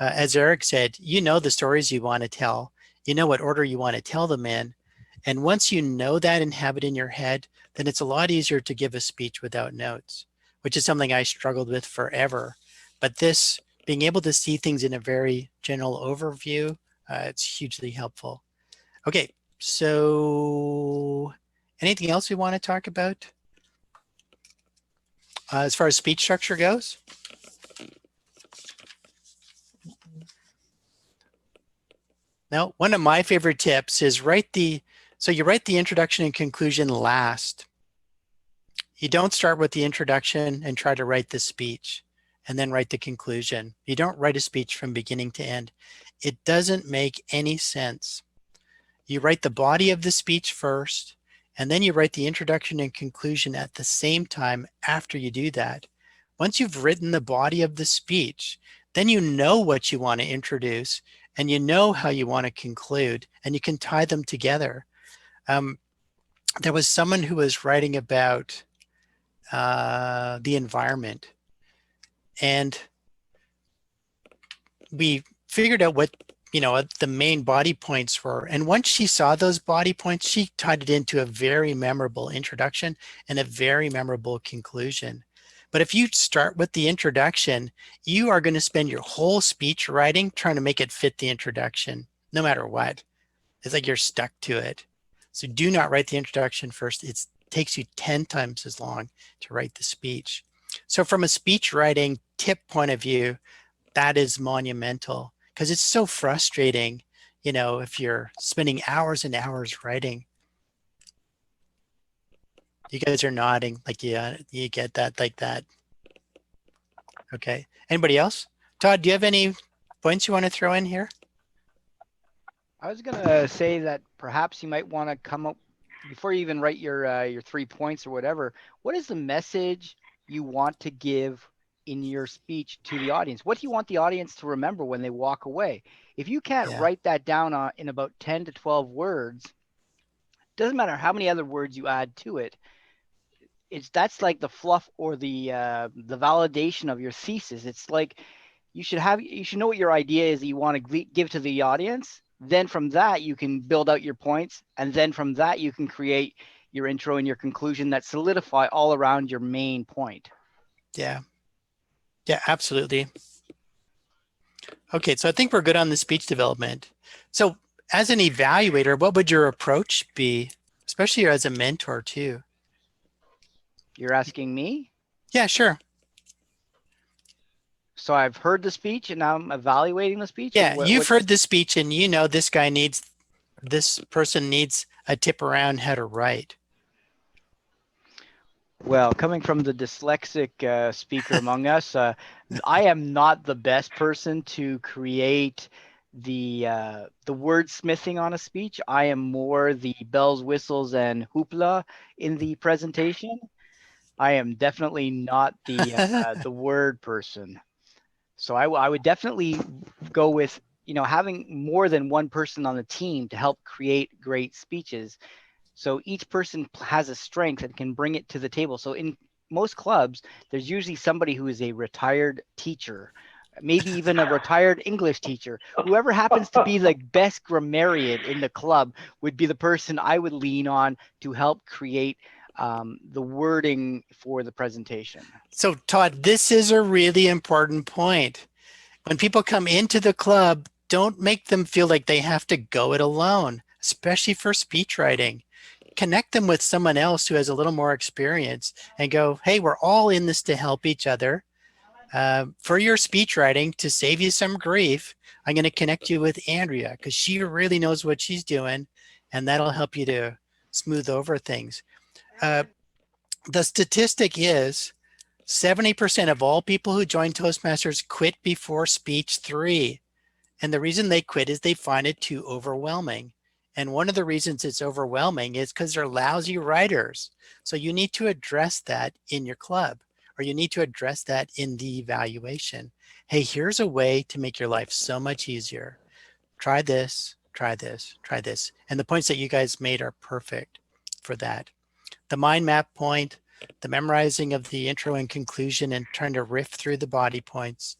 As Eric said, you know the stories you want to tell. You know what order you want to tell them in. And once you know that and have it in your head, then it's a lot easier to give a speech without notes, which is something I struggled with forever. But this, being able to see things in a very general overview, it's hugely helpful. Okay, so anything else we want to talk about? As far as speech structure goes? Now, one of my favorite tips is so you write the introduction and conclusion last. You don't start with the introduction and try to write the speech and then write the conclusion. You don't write a speech from beginning to end. It doesn't make any sense. You write the body of the speech first, and then you write the introduction and conclusion at the same time after you do that. Once you've written the body of the speech, then you know what you want to introduce and you know how you want to conclude, and you can tie them together. There was someone who was writing about the environment, and we figured out what the main body points were. And once she saw those body points, she tied it into a very memorable introduction and a very memorable conclusion. But if you start with the introduction, you are going to spend your whole speech writing trying to make it fit the introduction, no matter what. It's like you're stuck to it. So do not write the introduction first. It takes you 10 times as long to write the speech. So from a speech writing tip point of view, that is monumental, because it's so frustrating, if you're spending hours and hours writing. You guys are nodding like you get that like that. Okay. Anybody else? Todd, do you have any points you want to throw in here? I was going to say that perhaps you might want to come up, before you even write your 3 points or whatever, what is the message you want to give in your speech to the audience? What do you want the audience to remember when they walk away? If you can't write that down in about 10 to 12 words, doesn't matter how many other words you add to it, that's like the fluff or the validation of your thesis. It's like you should know what your idea is that you want to give to the audience. Then from that, you can build out your points. And then from that, you can create your intro and your conclusion that solidify all around your main point. Yeah. Yeah, absolutely. Okay, so I think we're good on the speech development. So as an evaluator, what would your approach be, especially as a mentor too? You're asking me? Yeah, sure. So I've heard the speech and now I'm evaluating the speech? Yeah, you've heard the speech and this person needs a tip around how to write. Well, coming from the dyslexic speaker among us, I am not the best person to create the wordsmithing on a speech. I am more the bells, whistles, and hoopla in the presentation. I am definitely not the word person. So I would definitely go with, having more than one person on the team to help create great speeches. So each person has a strength and can bring it to the table. So in most clubs, there's usually somebody who is a retired teacher, maybe even a retired English teacher. Whoever happens to be the best grammarian in the club would be the person I would lean on to help create the wording for the presentation. So Todd, this is a really important point. When people come into the club, don't make them feel like they have to go it alone, especially for speech writing. Connect them with someone else who has a little more experience and go, hey, we're all in this to help each other. For your speech writing, to save you some grief, I'm going to connect you with Andrea because she really knows what she's doing, and that'll help you to smooth over things. The statistic is 70% of all people who join Toastmasters quit before speech 3. And the reason they quit is they find it too overwhelming. And one of the reasons it's overwhelming is because they're lousy writers. So you need to address that in your club, or you need to address that in the evaluation. Hey, here's a way to make your life so much easier. Try this, try this, try this. And the points that you guys made are perfect for that. The mind map point, the memorizing of the intro and conclusion and trying to riff through the body points.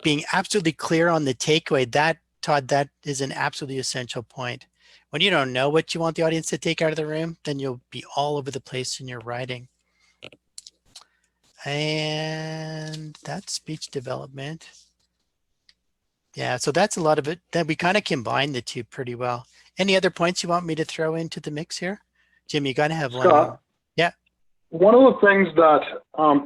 Being absolutely clear on the takeaway, that, Todd, that is an absolutely essential point. When you don't know what you want the audience to take out of the room, then you'll be all over the place in your writing. And that's speech development. Yeah, so that's a lot of it. That we kind of combine the two pretty well. Any other points you want me to throw into the mix here? Jim, you got to have one. Scott, yeah. One of the things that,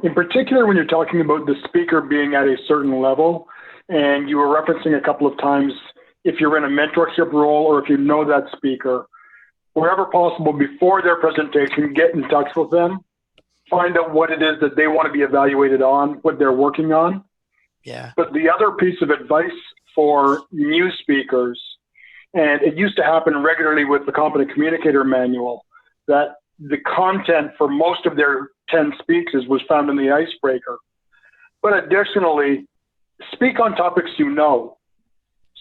in particular, when you're talking about the speaker being at a certain level, and you were referencing a couple of times, if you're in a mentorship role or if you know that speaker, wherever possible, before their presentation, get in touch with them, find out what it is that they want to be evaluated on, what they're working on. Yeah. But the other piece of advice for new speakers, and it used to happen regularly with the Competent Communicator Manual, that the content for most of their 10 speeches was found in the icebreaker. But additionally, speak on topics you know,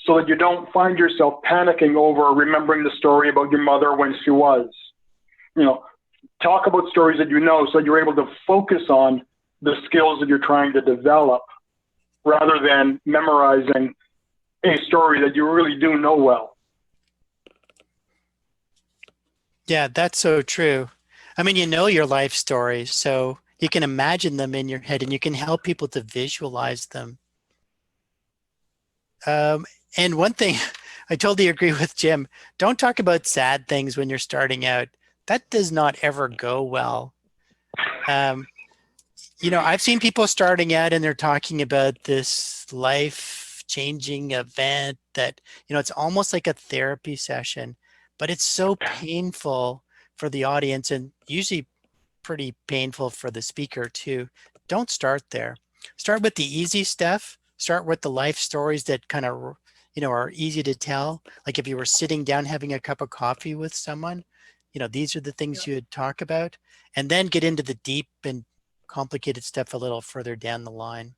so that you don't find yourself panicking over remembering the story about your mother when she was. Talk about stories that you know, so you're able to focus on the skills that you're trying to develop, rather than memorizing a story that you really do know well. Yeah, that's so true. I mean, you know your life stories, so you can imagine them in your head and you can help people to visualize them. And one thing, I totally agree with Jim. Don't talk about sad things when you're starting out. That does not ever go well. I've seen people starting out and they're talking about this life-changing event that, it's almost like a therapy session, but it's so painful for the audience and usually pretty painful for the speaker too. Don't start there. Start with the easy stuff. Start with the life stories that kind of, are easy to tell. Like if you were sitting down having a cup of coffee with someone, these are the things you would talk about, and then get into the deep and complicated stuff a little further down the line.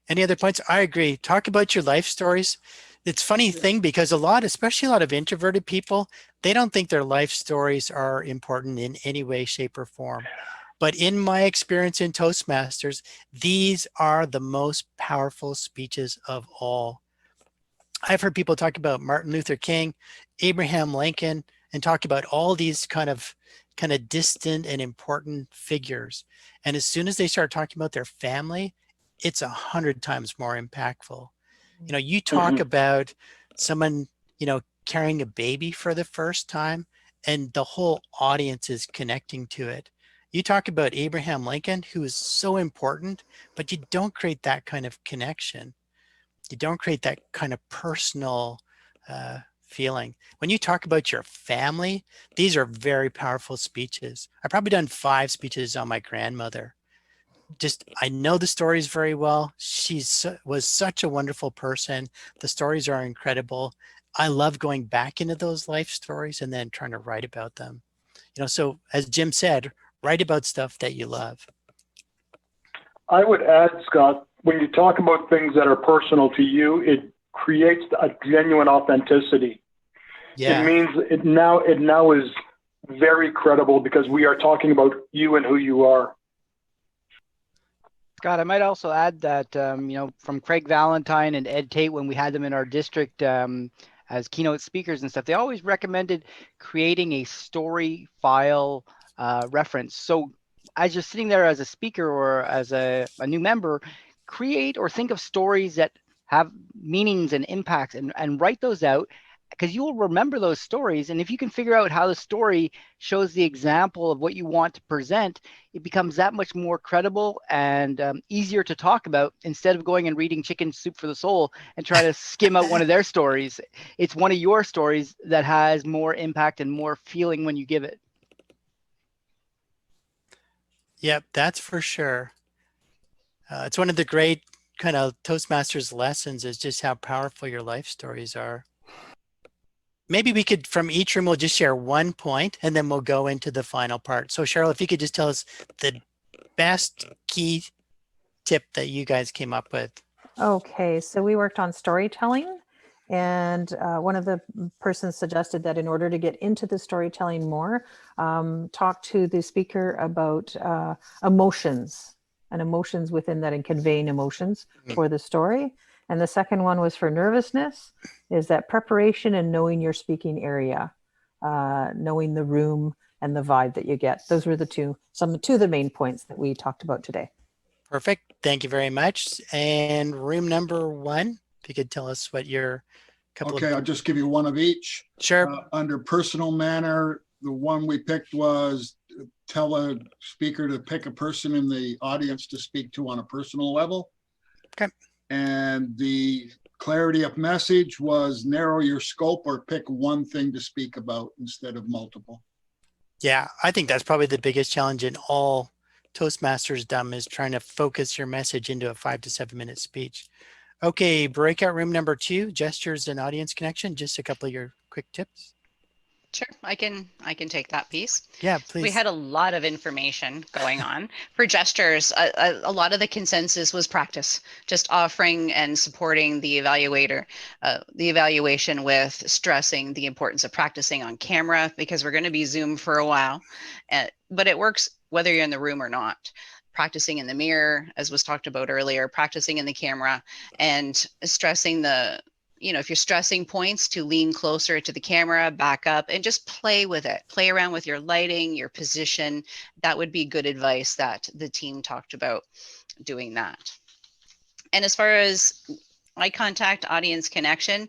Any other points? I agree. Talk about your life stories. It's a funny thing because especially a lot of introverted people, they don't think their life stories are important in any way, shape, or form. But in my experience in Toastmasters, these are the most powerful speeches of all. I've heard people talk about Martin Luther King, Abraham Lincoln, and talk about all these kind of distant and important figures. And as soon as they start talking about their family, it's 100 times more impactful. You talk about someone, carrying a baby for the first time, and the whole audience is connecting to it. You talk about Abraham Lincoln, who is so important, but you don't create that kind of connection. You don't create that kind of personal feeling. When you talk about your family, these are very powerful speeches. I've probably done 5 speeches on my grandmother. Just, I know the stories very well. Was such a wonderful person. The stories are incredible. I love going back into those life stories and then trying to write about them. So as Jim said, write about stuff that you love. I would add, Scott, when you talk about things that are personal to you, it creates a genuine authenticity. Yeah. It means it now is very credible because we are talking about you and who you are. Scott, I might also add that, from Craig Valentine and Ed Tate, when we had them in our district as keynote speakers and stuff, they always recommended creating a story file reference. So as you're sitting there as a speaker or as a new member, create or think of stories that have meanings and impacts and write those out, because you will remember those stories. And if you can figure out how the story shows the example of what you want to present, it becomes that much more credible and easier to talk about, instead of going and reading Chicken Soup for the Soul and try to skim out one of their stories. It's one of your stories that has more impact and more feeling when you give it. Yep, that's for sure. It's one of the great kind of Toastmasters lessons, is just how powerful your life stories are. Maybe we could, from each room, we'll just share 1 point and then we'll go into the final part. So Cheryl, if you could just tell us the best key tip that you guys came up with. Okay, so we worked on storytelling, and one of the persons suggested that in order to get into the storytelling more, talk to the speaker about emotions and emotions within that, and conveying emotions for the story. And the second one was for nervousness, is that preparation and knowing your speaking area, knowing the room and the vibe that you get. Those were two of the main points that we talked about today. Perfect. Thank you very much. And room number 1, if you could tell us what your couple Okay, of... I'll just give you one of each. Sure. Under personal manner, the one we picked was tell a speaker to pick a person in the audience to speak to on a personal level. Okay. And the clarity of message was narrow your scope or pick one thing to speak about instead of multiple. Yeah, I think that's probably the biggest challenge in all Toastmasters dumb, is trying to focus your message into a 5 to 7 minute speech. Okay, breakout room number 2, gestures and audience connection. Just a couple of your quick tips. Sure, I can take that piece. Yeah, please. We had a lot of information going on. For gestures, a lot of the consensus was practice, just offering and supporting the evaluator, the evaluation with stressing the importance of practicing on camera, because we're going to be Zoom for a while, but it works whether you're in the room or not. Practicing in the mirror, as was talked about earlier, practicing in the camera, and stressing if you're stressing points, to lean closer to the camera, back up, and just play with it. Play around with your lighting, your position. That would be good advice that the team talked about, doing that. And as far as eye contact, audience connection,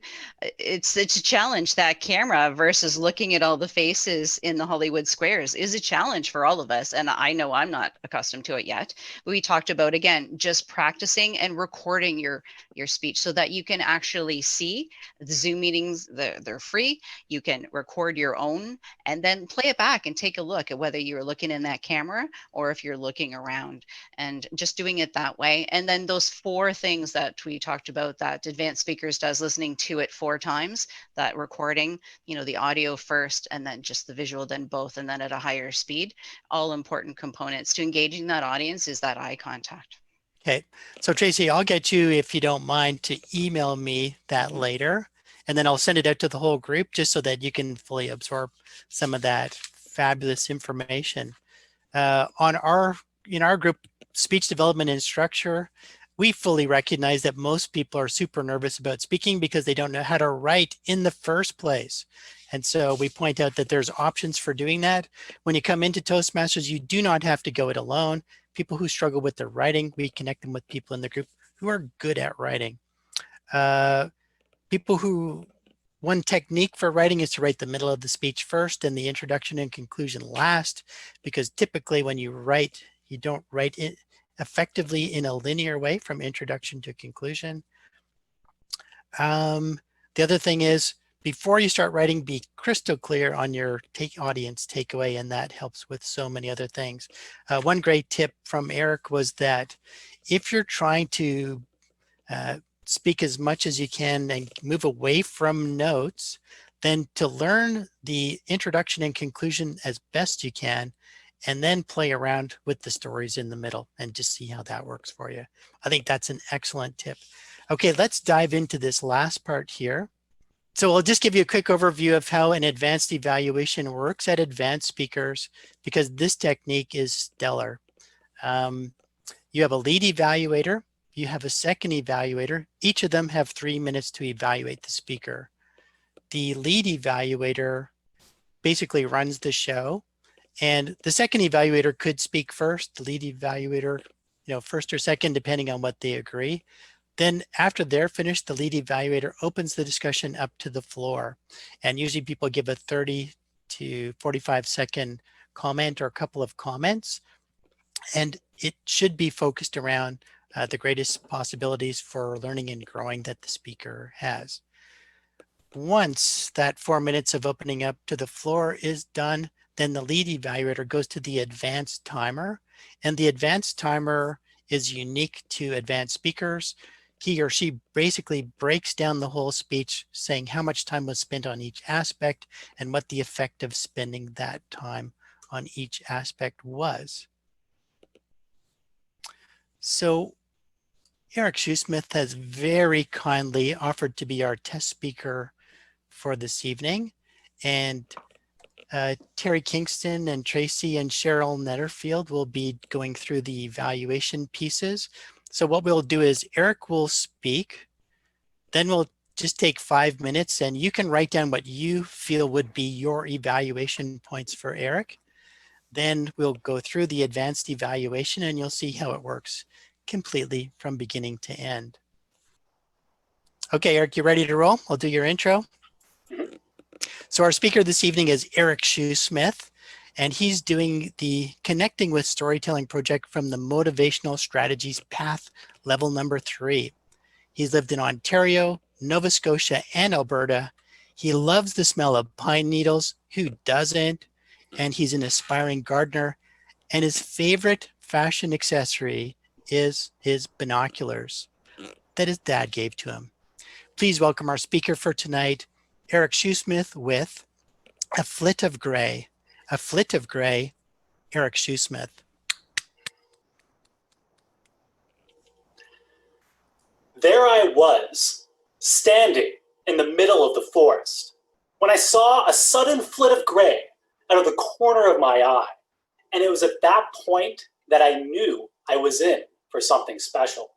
it's a challenge. That camera versus looking at all the faces in the Hollywood squares is a challenge for all of us. And I know I'm not accustomed to it yet. We talked about, again, just practicing and recording your speech so that you can actually see the Zoom meetings. They're free. You can record your own and then play it back and take a look at whether you're looking in that camera or if you're looking around, and just doing it that way. And then those 4 things that we talked about, that Advanced Speakers does, listening to it 4 times, that recording, the audio first, and then just the visual, then both, and then at a higher speed. All important components to engaging that audience is that eye contact. Okay, so Tracy, I'll get you, if you don't mind, to email me that later, and then I'll send it out to the whole group just so that you can fully absorb some of that fabulous information. In our group, speech development and structure, we fully recognize that most people are super nervous about speaking because they don't know how to write in the first place. And so we point out that there's options for doing that. When you come into Toastmasters, you do not have to go it alone. People who struggle with their writing, we connect them with people in the group who are good at writing. One technique for writing is to write the middle of the speech first and the introduction and conclusion last, because typically when you write, you don't write it effectively in a linear way from introduction to conclusion. The other thing is before you start writing, be crystal clear on your audience takeaway, and that helps with so many other things. One great tip from Eric was that if you're trying to speak as much as you can and move away from notes, then to learn the introduction and conclusion as best you can, and then play around with the stories in the middle and just see how that works for you. I think that's an excellent tip. Okay, let's dive into this last part here. So I'll just give you a quick overview of how an advanced evaluation works at advanced speakers, because this technique is stellar. You have a lead evaluator, you have a second evaluator. Each of them have 3 minutes to evaluate the speaker. The lead evaluator basically runs the show, and the second evaluator could speak first, the lead evaluator, first or second, depending on what they agree. Then after they're finished, the lead evaluator opens the discussion up to the floor. And usually people give a 30 to 45-second comment or a couple of comments. And it should be focused around the greatest possibilities for learning and growing that the speaker has. Once that 4 minutes of opening up to the floor is done, then the lead evaluator goes to the advanced timer. And the advanced timer is unique to advanced speakers. He or she basically breaks down the whole speech, saying how much time was spent on each aspect and what the effect of spending that time on each aspect was. So Eric Shoesmith has very kindly offered to be our test speaker for this evening. And Terry Kingston and Tracy and Cheryl Netterfield will be going through the evaluation pieces. So what we'll do is Eric will speak, then we'll just take 5 minutes and you can write down what you feel would be your evaluation points for Eric. Then we'll go through the advanced evaluation and you'll see how it works completely from beginning to end. Okay, Eric, you ready to roll? I'll do your intro. So our speaker this evening is Eric Shoesmith, and he's doing the Connecting with Storytelling project from the Motivational Strategies Path level number 3. He's lived in Ontario, Nova Scotia, and Alberta. He loves the smell of pine needles. Who doesn't? And he's an aspiring gardener. And his favorite fashion accessory is his binoculars that his dad gave to him. Please welcome our speaker for tonight, Eric Shoesmith, with A Flit of Gray. A Flit of Gray, Eric Shoesmith. There I was, standing in the middle of the forest, when I saw a sudden flit of gray out of the corner of my eye. And it was at that point that I knew I was in for something special.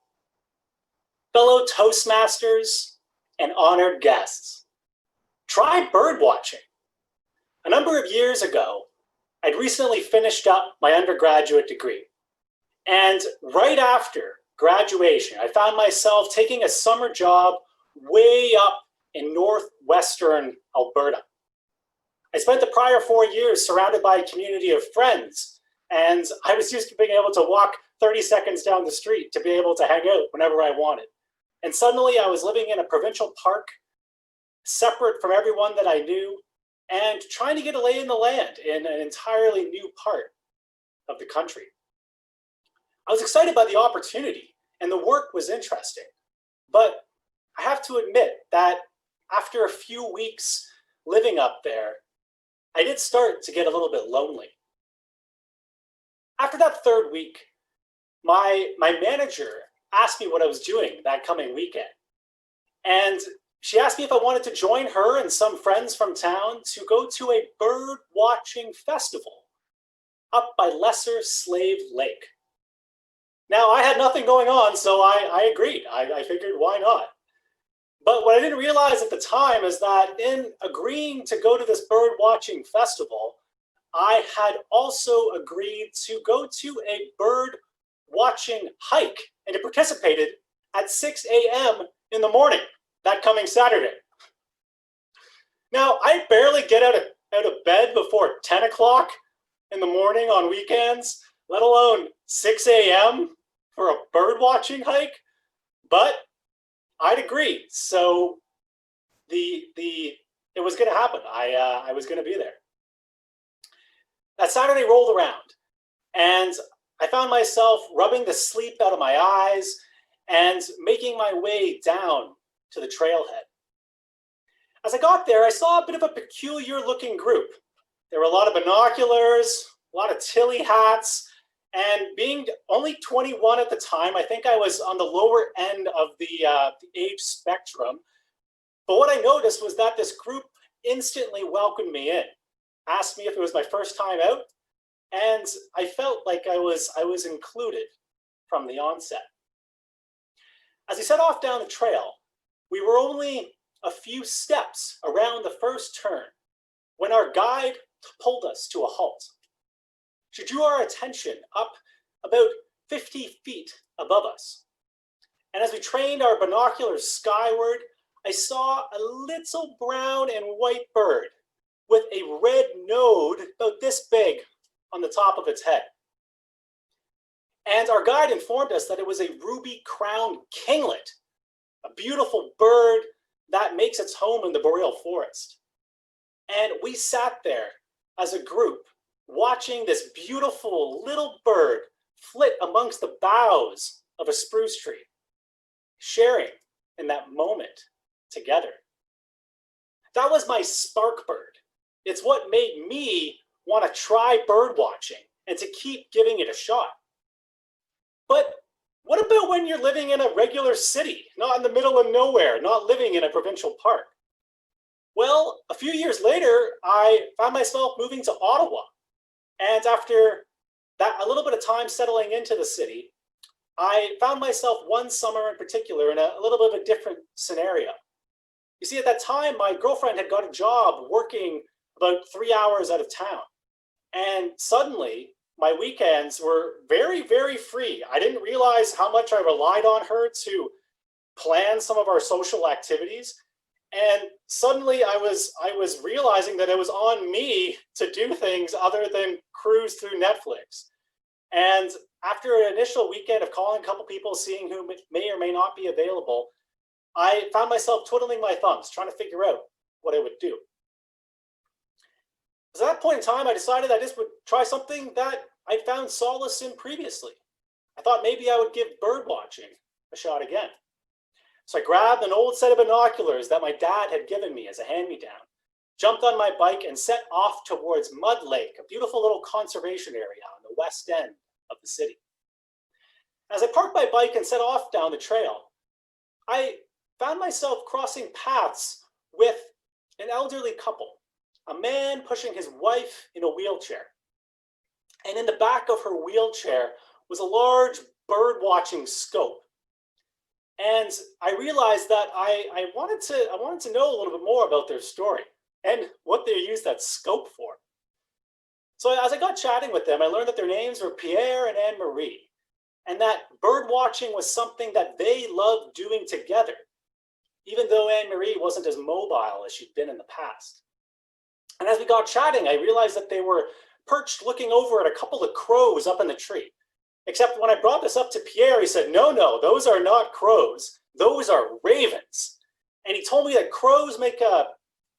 Fellow Toastmasters and honored guests, try bird watching. A number of years ago, I'd recently finished up my undergraduate degree. And right after graduation, I found myself taking a summer job way up in northwestern Alberta. I spent the prior 4 years surrounded by a community of friends, and I was used to being able to walk 30 seconds down the street to be able to hang out whenever I wanted. And suddenly I was living in a provincial park, separate from everyone that I knew, and trying to get a lay in the land in an entirely new part of the country. I was excited by the opportunity, and the work was interesting. But I have to admit that after a few weeks living up there, I did start to get a little bit lonely. After that third week, my manager asked me what I was doing that coming weekend. And she asked me if I wanted to join her and some friends from town to go to a bird watching festival up by Lesser Slave Lake. Now, I had nothing going on, so I agreed. I figured, why not? But what I didn't realize at the time is that in agreeing to go to this bird watching festival, I had also agreed to go to a bird watching hike and it participated at 6 a.m. in the morning that coming Saturday. Now, I barely get out of bed before 10 o'clock in the morning on weekends, let alone 6 a.m. for a bird watching hike, but I'd agree. So the it was going to happen. I was going to be there. That Saturday rolled around, and I found myself rubbing the sleep out of my eyes and making my way down to the trailhead. As I got there, I saw a bit of a peculiar looking group. There were a lot of binoculars, a lot of Tilly hats, and being only 21 at the time, I think I was on the lower end of the age spectrum. But what I noticed was that this group instantly welcomed me in, asked me if it was my first time out, and I felt like I was included from the onset. As we set off down the trail, we were only a few steps around the first turn when our guide pulled us to a halt. She drew our attention up about 50 feet above us. And as we trained our binoculars skyward, I saw a little brown and white bird with a red node about this big on the top of its head. And our guide informed us that it was a ruby-crowned kinglet, a beautiful bird that makes its home in the boreal forest. And we sat there as a group watching this beautiful little bird flit amongst the boughs of a spruce tree, sharing in that moment together. That was my spark bird. It's what made me want to try bird watching and to keep giving it a shot. But what about when you're living in a regular city, not in the middle of nowhere, not living in a provincial park? Well, a few years later, I found myself moving to Ottawa. And after that, a little bit of time settling into the city, I found myself one summer in particular in a little bit of a different scenario. You see, at that time, my girlfriend had got a job working about 3 hours out of town. And suddenly, my weekends were very, very free. I didn't realize how much I relied on her to plan some of our social activities. And suddenly I was realizing that it was on me to do things other than cruise through Netflix. And after an initial weekend of calling a couple people, seeing who may or may not be available, I found myself twiddling my thumbs, trying to figure out what I would do. At that point in time, I decided I just would try something that I'd found solace in previously. I thought maybe I would give bird watching a shot again. So I grabbed an old set of binoculars that my dad had given me as a hand-me-down, jumped on my bike and set off towards Mud Lake, a beautiful little conservation area on the west end of the city. As I parked my bike and set off down the trail, I found myself crossing paths with an elderly couple, a man pushing his wife in a wheelchair. And in the back of her wheelchair was a large bird watching scope. And I realized that I wanted to know a little bit more about their story and what they used that scope for. So as I got chatting with them, I learned that their names were Pierre and Anne-Marie, and that bird watching was something that they loved doing together, even though Anne-Marie wasn't as mobile as she'd been in the past. And as we got chatting, I realized that they were perched looking over at a couple of crows up in the tree. Except when I brought this up to Pierre, he said, no, those are not crows. Those are ravens. And he told me that crows make a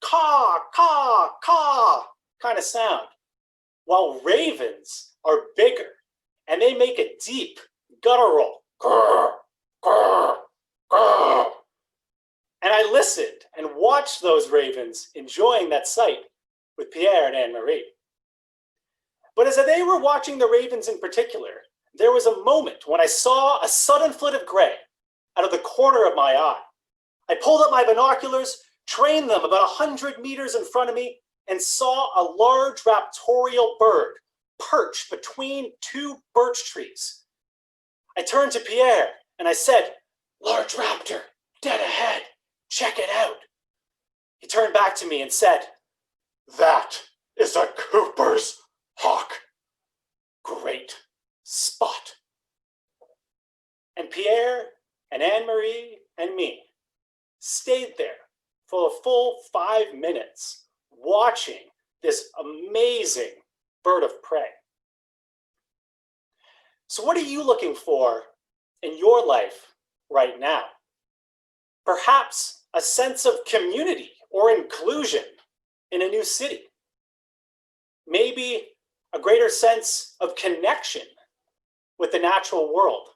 caw, caw, caw kind of sound, while ravens are bigger and they make a deep guttural grr, grr, grr. And I listened and watched those ravens enjoying that sight with Pierre and Anne-Marie. But as they were watching the ravens in particular, there was a moment when I saw a sudden flit of gray out of the corner of my eye. I pulled up my binoculars, trained them about 100 meters in front of me, and saw a large raptorial bird perched between two birch trees. I turned to Pierre and I said, "Large raptor, dead ahead, check it out." He turned back to me and said, "That is a Cooper's hawk. Great spot." And Pierre and Anne-Marie and me stayed there for a full 5 minutes watching this amazing bird of prey. So what are you looking for in your life right now? Perhaps a sense of community or inclusion in a new city. Maybe a greater sense of connection with the natural world,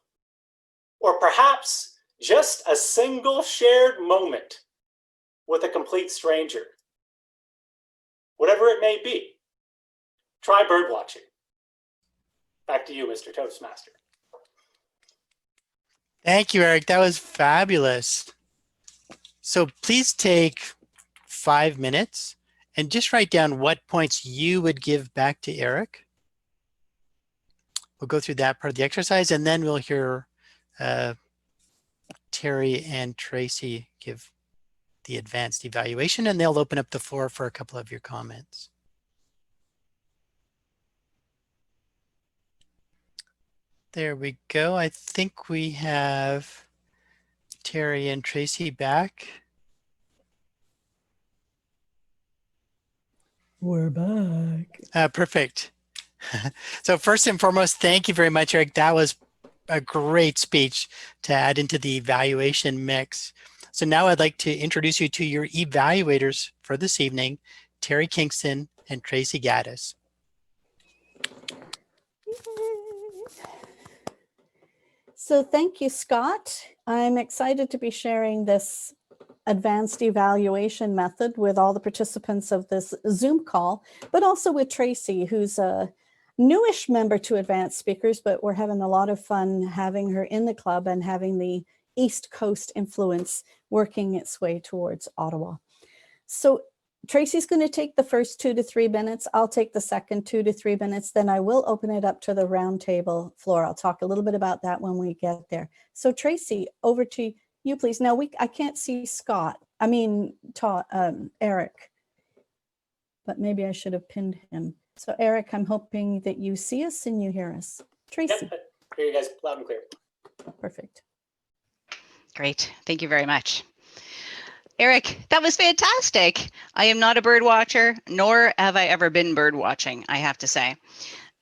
or perhaps just a single shared moment with a complete stranger. Whatever it may be, try birdwatching. Back to you, Mr. Toastmaster. Thank you, Eric. That was fabulous. So please take 5 minutes and just write down what points you would give back to Eric. We'll go through that part of the exercise, and then we'll hear Terry and Tracy give the advanced evaluation, and they'll open up the floor for a couple of your comments. There we go. I think we have Terry and Tracy back. We're back. Perfect. So first and foremost, thank you very much, Eric. That was a great speech to add into the evaluation mix. So now I'd like to introduce you to your evaluators for this evening, Terry Kingston and Tracy Gaddis. So thank you, Scott. I'm excited to be sharing this advanced evaluation method with all the participants of this Zoom call, but also with Tracy, who's a newish member to Advanced Speakers, but we're having a lot of fun having her in the club and having the East Coast influence working its way towards Ottawa. So Tracy's going to take the first 2 to 3 minutes. I'll take the second 2 to 3 minutes. Then I will open it up to the roundtable floor. I'll talk a little bit about that when we get there. So Tracy, over to you, please. Now I can't see Eric, but maybe I should have pinned him. So Eric, I'm hoping that you see us and you hear us. Tracy. Yep, hear you guys loud and clear. Perfect. Great. Thank you very much. Eric, that was fantastic. I am not a bird watcher, nor have I ever been bird watching, I have to say.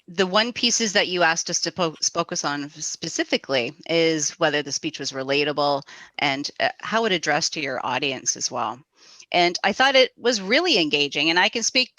The one pieces that you asked us to focus on specifically is whether the speech was relatable and how it addressed to your audience as well. And I thought it was really engaging, and I can speak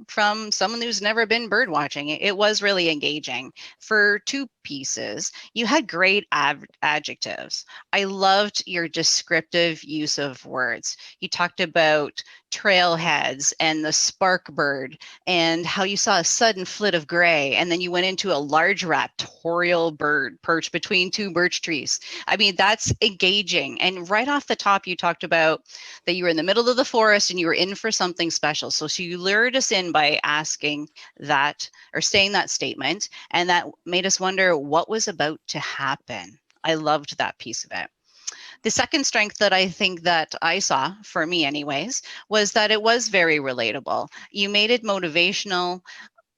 from someone who's never been bird watching. It was really engaging. For 2 pieces, you had great adjectives. I loved your descriptive use of words. You talked about trailheads and the spark bird and how you saw a sudden flit of gray, and then you went into a large raptorial bird perched between 2 birch trees. I mean, that's engaging. And right off the top, you talked about that you were in the middle of the forest and you were in for something special. So you lured us in by asking that or saying that statement, and that made us wonder what was about to happen. I loved that piece of it. The second strength that I think that I saw, for me anyways, was that it was very relatable. You made it motivational.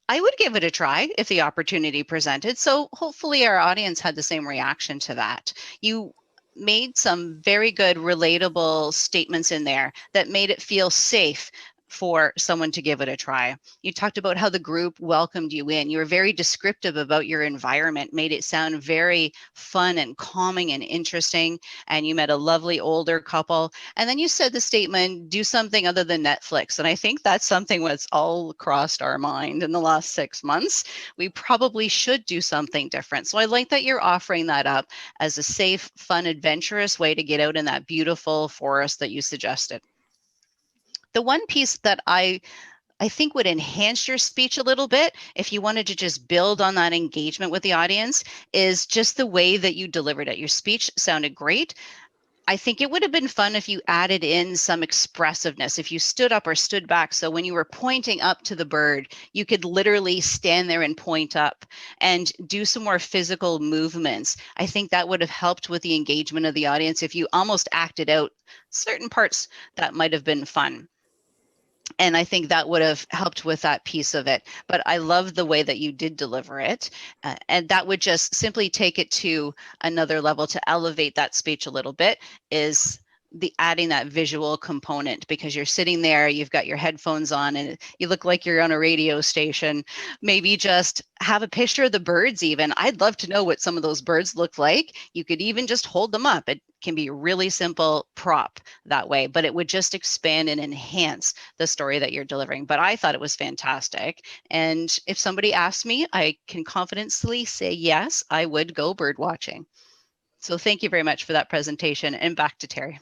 I would give it a try if the opportunity presented. So hopefully our audience had the same reaction to that. You made some very good relatable statements in there that made it feel safe for someone to give it a try. You talked about how the group welcomed you in. You were very descriptive about your environment, made it sound very fun and calming and interesting. And you met a lovely older couple. And then you said the statement, do something other than Netflix. And I think that's something that's all crossed our mind in the last 6 months. We probably should do something different. So I like that you're offering that up as a safe, fun, adventurous way to get out in that beautiful forest that you suggested. The one piece that I think would enhance your speech a little bit, if you wanted to just build on that engagement with the audience, is just the way that you delivered it. Your speech sounded great. I think it would have been fun if you added in some expressiveness, if you stood up or stood back. So when you were pointing up to the bird, you could literally stand there and point up and do some more physical movements. I think that would have helped with the engagement of the audience if you almost acted out certain parts that might have been fun. And I think that would have helped with that piece of it. But I love the way that you did deliver it. And that would just simply take it to another level to elevate that speech a little bit, is adding that visual component, because you're sitting there, you've got your headphones on and you look like you're on a radio station. Maybe just have a picture of the birds even. I'd love to know what some of those birds look like. You could even just hold them up. It can be a really simple prop that way, but it would just expand and enhance the story that you're delivering. But I thought it was fantastic. And if somebody asked me, I can confidently say, yes, I would go bird watching. So thank you very much for that presentation, and back to Terry.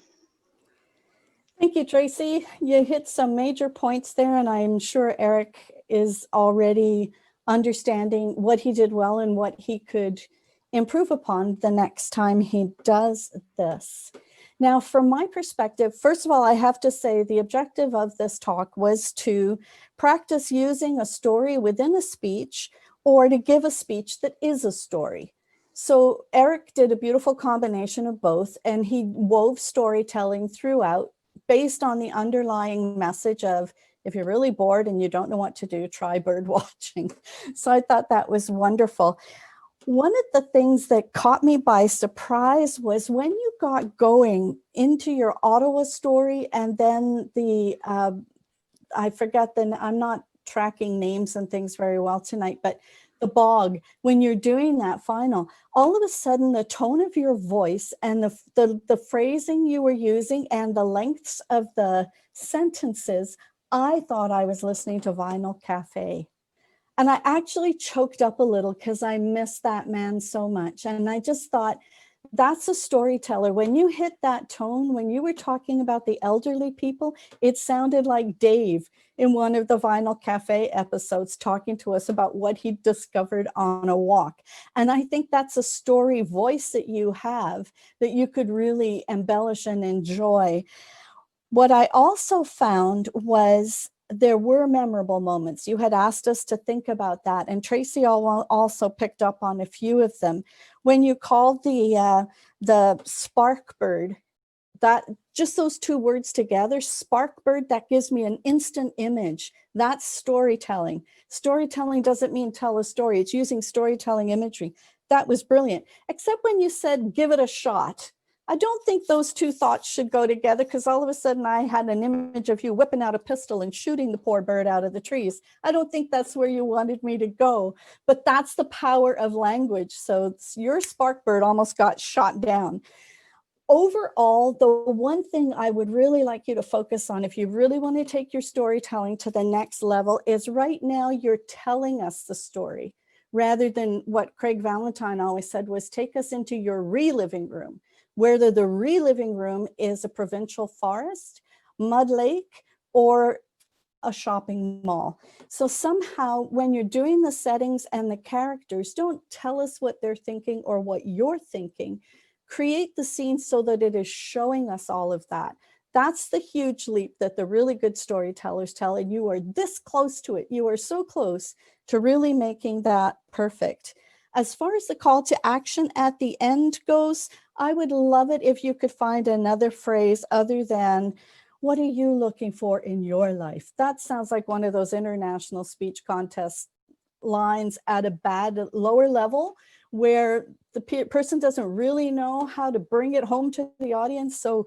Thank you, Tracy. You hit some major points there, and I'm sure Eric is already understanding what he did well and what he could improve upon the next time he does this. Now, from my perspective, first of all, I have to say the objective of this talk was to practice using a story within a speech, or to give a speech that is a story. So Eric did a beautiful combination of both, and he wove storytelling throughout based on the underlying message of, if you're really bored and you don't know what to do, try bird watching. So I thought that was wonderful. One of the things that caught me by surprise was when you got going into your Ottawa story, and then the, I forget I'm not tracking names and things very well tonight, but the bog, when you're doing that final, all of a sudden the tone of your voice and the phrasing you were using and the lengths of the sentences, I thought I was listening to Vinyl Cafe. And I actually choked up a little because I miss that man so much. And I just thought, that's a storyteller. When you hit that tone, when you were talking about the elderly people, it sounded like Dave in one of the Vinyl Cafe episodes talking to us about what he discovered on a walk. And I think that's a story voice that you have that you could really embellish and enjoy. What I also found was there were memorable moments. You had asked us to think about that, and Tracy also picked up on a few of them. When you called the spark bird, that just those two words together, spark bird, that gives me an instant image. That's storytelling. Storytelling doesn't mean tell a story. It's using storytelling imagery. That was brilliant, except when you said, give it a shot. I don't think those two thoughts should go together, because all of a sudden I had an image of you whipping out a pistol and shooting the poor bird out of the trees. I don't think that's where you wanted me to go, but that's the power of language. So your spark bird almost got shot down. Overall, the one thing I would really like you to focus on, if you really want to take your storytelling to the next level, is right now you're telling us the story, rather than what Craig Valentine always said was, take us into your reliving room. Whether the reliving room is a provincial forest, mud lake, or a shopping mall. So somehow when you're doing the settings and the characters, don't tell us what they're thinking or what you're thinking. Create the scene so that it is showing us all of that. That's the huge leap that the really good storytellers tell, and you are this close to it. You are so close to really making that perfect. As far as the call to action at the end goes, I would love it if you could find another phrase other than, what are you looking for in your life? That sounds like one of those international speech contest lines at a lower level, where the person doesn't really know how to bring it home to the audience. So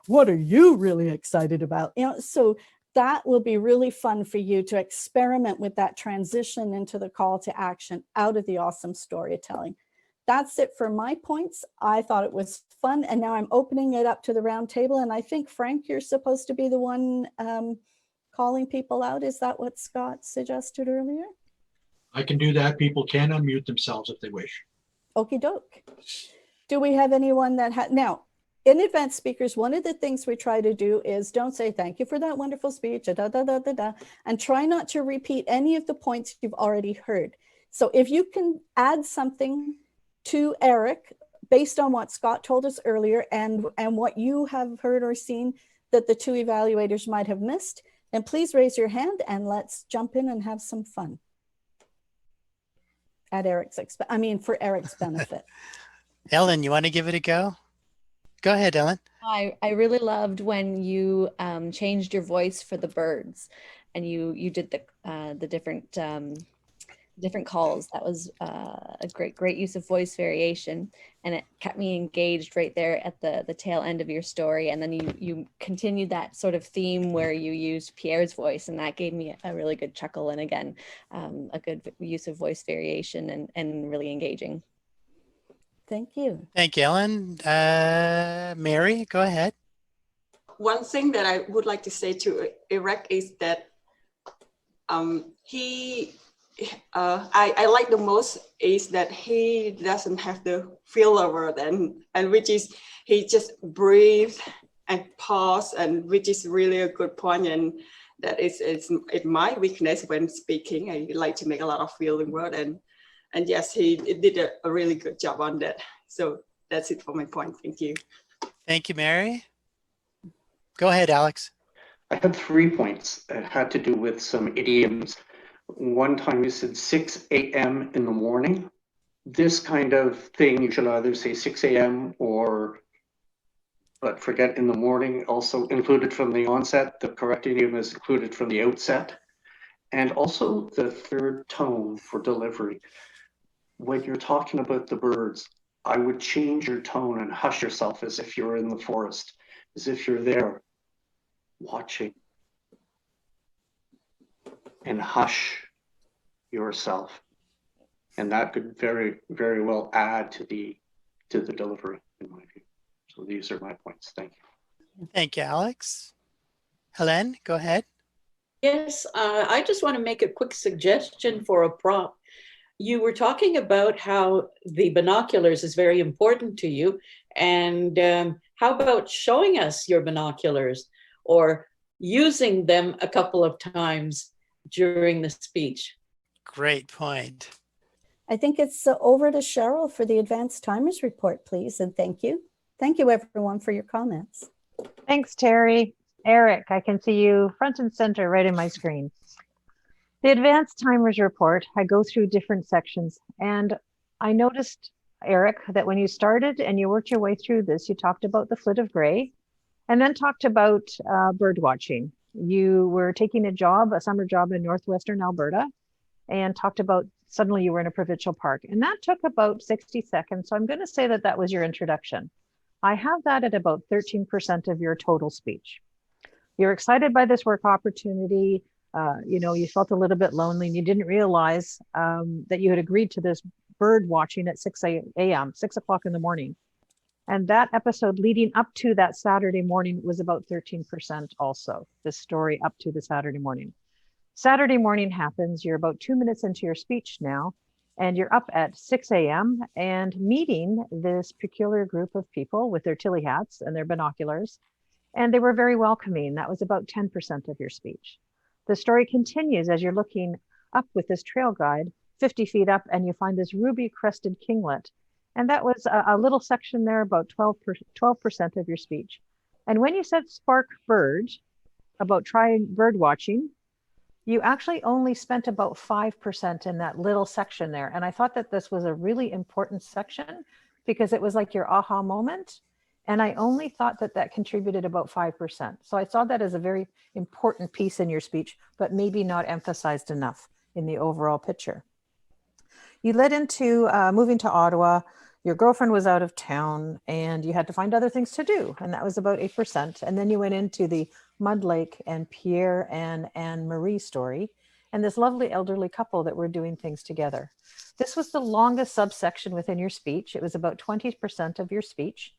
what are you really excited about? So that will be really fun for you to experiment with that transition into the call to action out of the awesome storytelling. That's it for my points. I thought it was fun, and now I'm opening it up to the round table. And I think, Frank, you're supposed to be the one calling people out. Is that what Scott suggested earlier? I can do that. People can unmute themselves if they wish. Okie doke. Do we have anyone that had, now, in advanced speakers, one of the things we try to do is don't say, thank you for that wonderful speech, and try not to repeat any of the points you've already heard. So if you can add something to Eric based on what Scott told us earlier and what you have heard or seen that the two evaluators might have missed, then please raise your hand and let's jump in and have some fun. At Eric's for Eric's benefit. Ellen, you want to give it a go? Go ahead, Ellen. I really loved when you changed your voice for the birds, and you did the different different calls. That was a great use of voice variation, and it kept me engaged right there at the tail end of your story. And then you continued that sort of theme where you used Pierre's voice, and that gave me a really good chuckle, and again, a good use of voice variation and really engaging. Thank you. Thank you, Ellen. Mary, go ahead. One thing that I would like to say to Eric is that I like the most is that he doesn't have the filler word, and which is he just breathe and pause, and which is really a good point, and that is my weakness when speaking. I like to make a lot of feeling word, and yes, he did a really good job on that. So that's it for my point. Thank you. Thank you, Mary. Go ahead, Alex. I had 3 points that had to do with some idioms. One time you said 6 a.m. in the morning. This kind of thing, you should either say 6 a.m. or, but forget in the morning, also included from the onset. The correct idiom is included from the outset. And also the third tone for delivery. When you're talking about the birds, I would change your tone and hush yourself as if you're in the forest, as if you're there watching. And hush yourself. And that could very, very well add to the delivery, in my view. So these are my points. Thank you. Thank you, Alex. Helene, go ahead. Yes, I just want to make a quick suggestion for a prop. You were talking about how the binoculars is very important to you. And how about showing us your binoculars or using them a couple of times during the speech? Great point. I think it's over to Cheryl for the advanced timers report, please. And thank you. Thank you, everyone, for your comments. Thanks, Terry. Eric, I can see you front and center right in my screen. The advanced timers report, I go through different sections, and I noticed, Eric, that when you started and you worked your way through this, you talked about the flit of gray and then talked about bird watching. You were taking a summer job in northwestern Alberta, and talked about suddenly you were in a provincial park. And that took about 60 seconds. So I'm going to say that that was your introduction. I have that at about 13% of your total speech. You're excited by this work opportunity. You felt a little bit lonely, and you didn't realize that you had agreed to this bird watching at 6 a.m., 6 o'clock in the morning. And that episode leading up to that Saturday morning was about 13% also, this story up to the Saturday morning. Saturday morning happens, you're about 2 minutes into your speech now, and you're up at 6 a.m. and meeting this peculiar group of people with their tilly hats and their binoculars. And they were very welcoming. That was about 10% of your speech. The story continues as you're looking up with this trail guide, 50 feet up, and you find this ruby-crested kinglet. And that was a little section there, about 12% of your speech. And when you said spark bird, about trying bird watching, you actually only spent about 5% in that little section there. And I thought that this was a really important section because it was like your aha moment. And I only thought that that contributed about 5%. So I saw that as a very important piece in your speech, but maybe not emphasized enough in the overall picture. You led into moving to Ottawa. Your girlfriend was out of town and you had to find other things to do. And that was about 8%. And then you went into the Mud Lake and Pierre and Anne-Marie story, and this lovely elderly couple that were doing things together. This was the longest subsection within your speech. It was about 20% of your speech.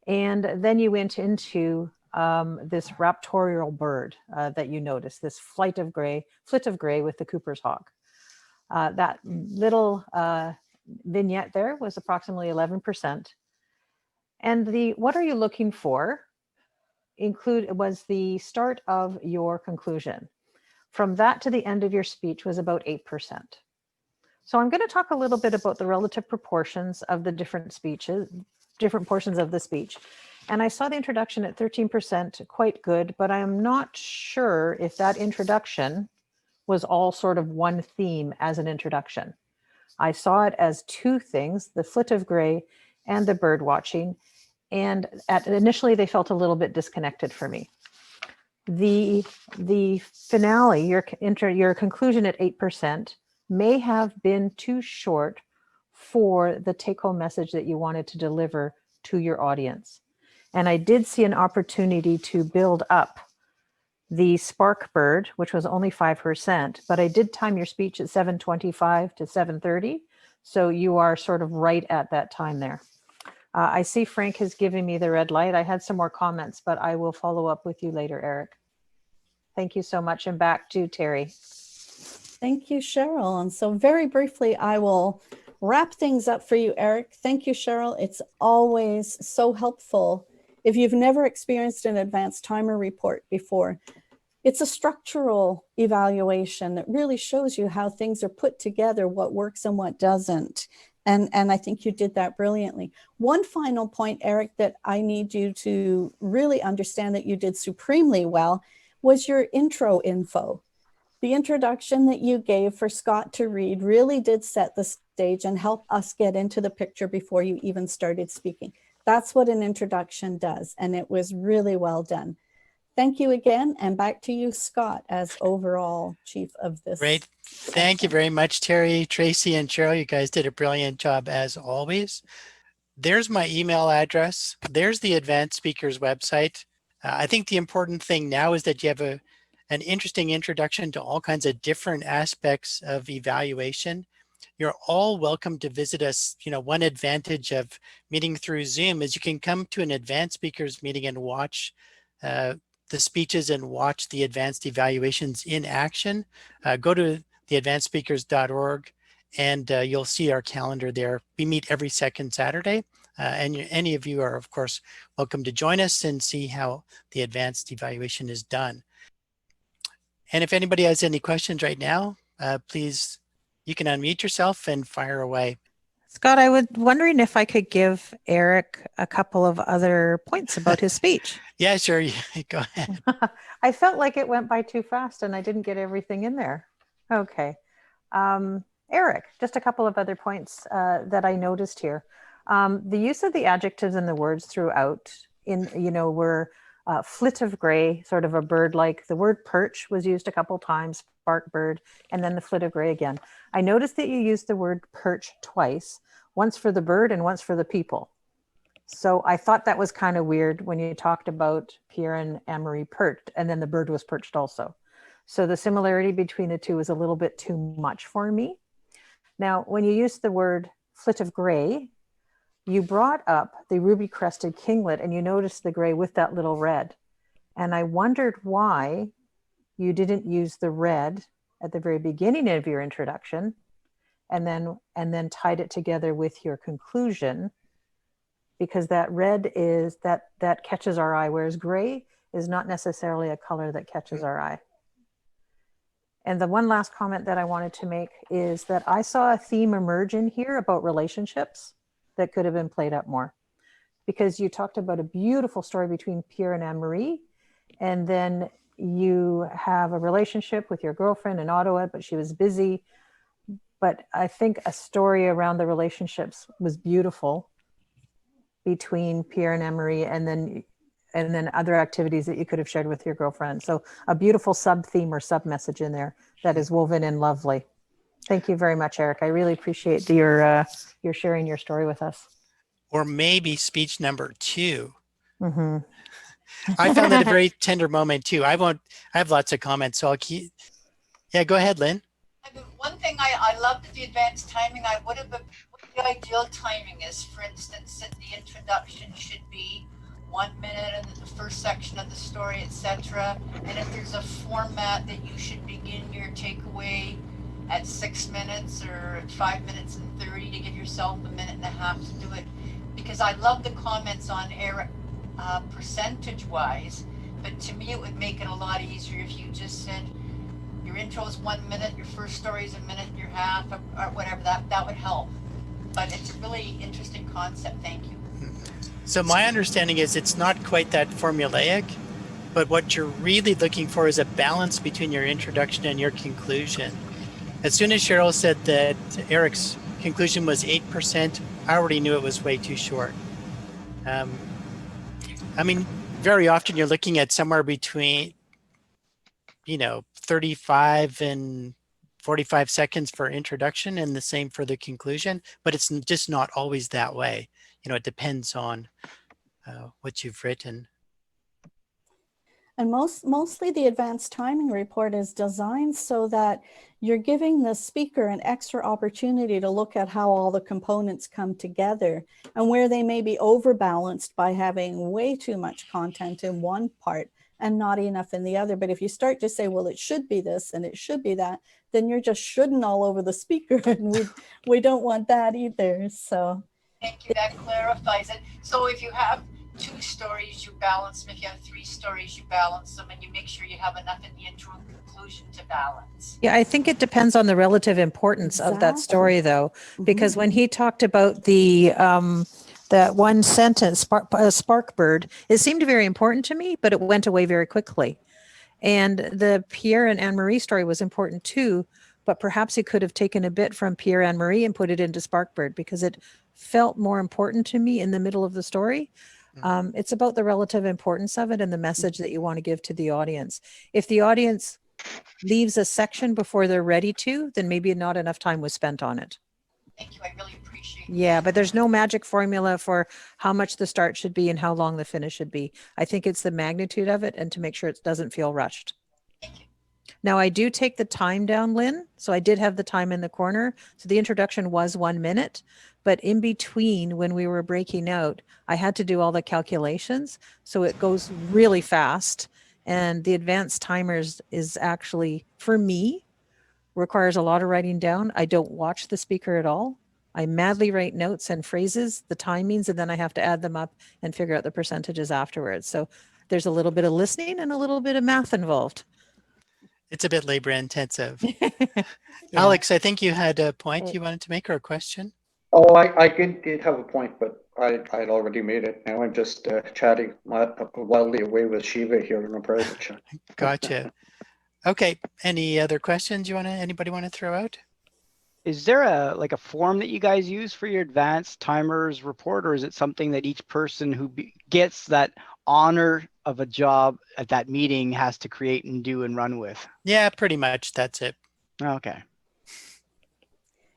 And then you went into this raptorial bird that you noticed, this flit of gray with the Cooper's hawk. That little vignette there was approximately 11%. And what are you looking for was the start of your conclusion. From that to the end of your speech was about 8%. So I'm going to talk a little bit about the relative proportions of the different portions of the speech. And I saw the introduction at 13%, quite good, but I'm not sure if that introduction was all sort of one theme as an introduction. I saw it as two things, the flit of gray and the bird watching. And initially they felt a little bit disconnected for me. The finale, your conclusion at 8%, may have been too short for the take-home message that you wanted to deliver to your audience. And I did see an opportunity to build up the spark bird, which was only 5%, but I did time your speech at 7:25 to 7:30. So you are sort of right at that time there. I see Frank has given me the red light. I had some more comments, but I will follow up with you later, Eric. Thank you so much. And back to Terry. Thank you, Cheryl. And so very briefly, I will wrap things up for you, Eric. Thank you, Cheryl. It's always so helpful. If you've never experienced an advanced timer report before, it's a structural evaluation that really shows you how things are put together, what works and what doesn't. And I think you did that brilliantly. One final point, Eric, that I need you to really understand that you did supremely well was your intro info. The introduction that you gave for Scott to read really did set the stage and help us get into the picture before you even started speaking. That's what an introduction does, and it was really well done. Thank you again, and back to you, Scott, as overall chief of this. Great. Thank you very much, Terry, Tracy, and Cheryl. You guys did a brilliant job as always. There's my email address. There's the Advanced Speakers website. I think the important thing now is that you have an interesting introduction to all kinds of different aspects of evaluation. You're all welcome to visit us. You know, one advantage of meeting through Zoom is you can come to an Advanced Speakers meeting and watch the speeches and watch the advanced evaluations in action. Go to theadvancedspeakers.org and you'll see our calendar there. We meet every second Saturday. And any of you are, of course, welcome to join us and see how the advanced evaluation is done. And if anybody has any questions right now, please, you can unmute yourself and fire away. Scott, I was wondering if I could give Eric a couple of other points about his speech. Yeah, sure. Go ahead. I felt like it went by too fast and I didn't get everything in there. Okay. Eric, just a couple of other points that I noticed here. The use of the adjectives and the words throughout were flit of gray, sort of a bird like. The word perch was used a couple times, spark bird, and then the flit of gray again. I noticed that you used the word perch twice, once for the bird and once for the people. So I thought that was kind of weird when you talked about Pierre and Anne-Marie perched, and then the bird was perched also. So the similarity between the two was a little bit too much for me. Now, when you used the word flit of gray, you brought up the ruby-crested kinglet and you noticed the gray with that little red. And I wondered why you didn't use the red at the very beginning of your introduction and then tied it together with your conclusion, because that red is that catches our eye, whereas gray is not necessarily a color that catches our eye. And the one last comment that I wanted to make is that I saw a theme emerge in here about relationships that could have been played up more, because you talked about a beautiful story between Pierre and Anne-Marie, and then you have a relationship with your girlfriend in Ottawa, but she was busy. But I think a story around the relationships was beautiful between Pierre and Anne-Marie, and then other activities that you could have shared with your girlfriend. So a beautiful sub-theme or sub-message in there that is woven in lovely. Thank you very much, Eric. I really appreciate your sharing your story with us. Or maybe speech number 2. Mm-hmm. I found that a very tender moment too. I have lots of comments, so I'll keep. Yeah, go ahead, Lynn. One thing I loved the advanced timing. I would have, what the ideal timing is, for instance, that the introduction should be 1 minute and then the first section of the story, etc. And if there's a format that you should begin your takeaway at 6 minutes or 5 minutes and 30 to give yourself a minute and a half to do it. Because I love the comments on Eric percentage wise, but to me it would make it a lot easier if you just said your intro is 1 minute, your first story is a minute and a half, or whatever. That would help. But it's a really interesting concept. Thank you. So my understanding is it's not quite that formulaic, but what you're really looking for is a balance between your introduction and your conclusion. As soon as Cheryl said that Eric's conclusion was 8%, I already knew it was way too short. I mean, very often you're looking at somewhere between, 35 and 45 seconds for introduction and the same for the conclusion, but it's just not always that way. You know, it depends on what you've written. And mostly the advanced timing report is designed so that you're giving the speaker an extra opportunity to look at how all the components come together and where they may be overbalanced by having way too much content in one part and not enough in the other. But if you start to say, well, it should be this and it should be that, then you're just shoulding all over the speaker, and we don't want that either. So thank you, that clarifies it. So if you have 2 stories, you balance them. If you have 3 stories, you balance them, and you make sure you have enough in the intro and conclusion to balance. Yeah, I think it depends on the relative importance of that story, though, because when he talked about that one sentence, Sparkbird, it seemed very important to me, but it went away very quickly. And the Pierre and Anne-Marie story was important too, but perhaps he could have taken a bit from Pierre and Marie and put it into Sparkbird because it felt more important to me in the middle of the story. It's about the relative importance of it and the message that you want to give to the audience. If the audience leaves a section before they're ready to, then maybe not enough time was spent on it. Thank you, I really appreciate it. Yeah, but there's no magic formula for how much the start should be and how long the finish should be. I think it's the magnitude of it and to make sure it doesn't feel rushed. Now I do take the time down, Lynn. So I did have the time in the corner. So the introduction was 1 minute, but in between when we were breaking out, I had to do all the calculations. So it goes really fast. And the advanced timers is actually, for me, requires a lot of writing down. I don't watch the speaker at all. I madly write notes and phrases, the timings, and then I have to add them up and figure out the percentages afterwards. So there's a little bit of listening and a little bit of math involved. It's a bit labor intensive. Alex, I think you had a point you wanted to make or a question. Oh, I did have a point, but I'd already made it. Now I'm just chatting wildly away with Shiva here in a private chat. Gotcha. Okay. Any other questions anybody want to throw out? Is there a form that you guys use for your advanced timers report, or is it something that each person who gets that honor of a job at that meeting has to create and do and run with? Yeah, pretty much. That's it. Okay.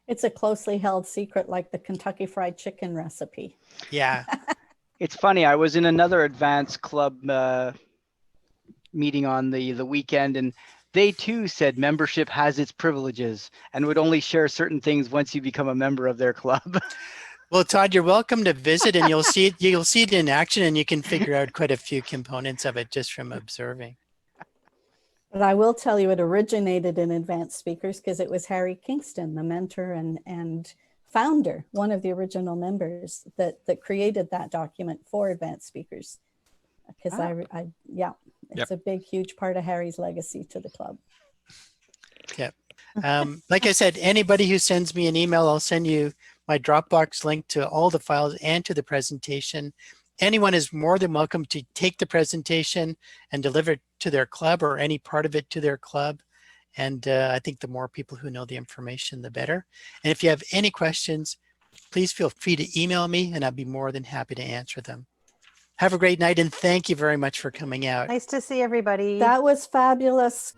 it's a closely held secret, like the Kentucky Fried Chicken recipe. Yeah. It's funny. I was in another advanced club meeting on the weekend, and they too said membership has its privileges and would only share certain things once you become a member of their club. Well, Todd, you're welcome to visit, and you'll see it in action, and you can figure out quite a few components of it just from observing. But I will tell you, it originated in Advanced Speakers because it was Harry Kingston, the mentor and founder, one of the original members that created that document for Advanced Speakers. Because it's a big, huge part of Harry's legacy to the club. Yep. Like I said, anybody who sends me an email, I'll send you my Dropbox link to all the files and to the presentation. Anyone is more than welcome to take the presentation and deliver it to their club or any part of it to their club. And I think the more people who know the information, the better. And if you have any questions, please feel free to email me and I'll be more than happy to answer them. Have a great night and thank you very much for coming out. Nice to see everybody. That was fabulous.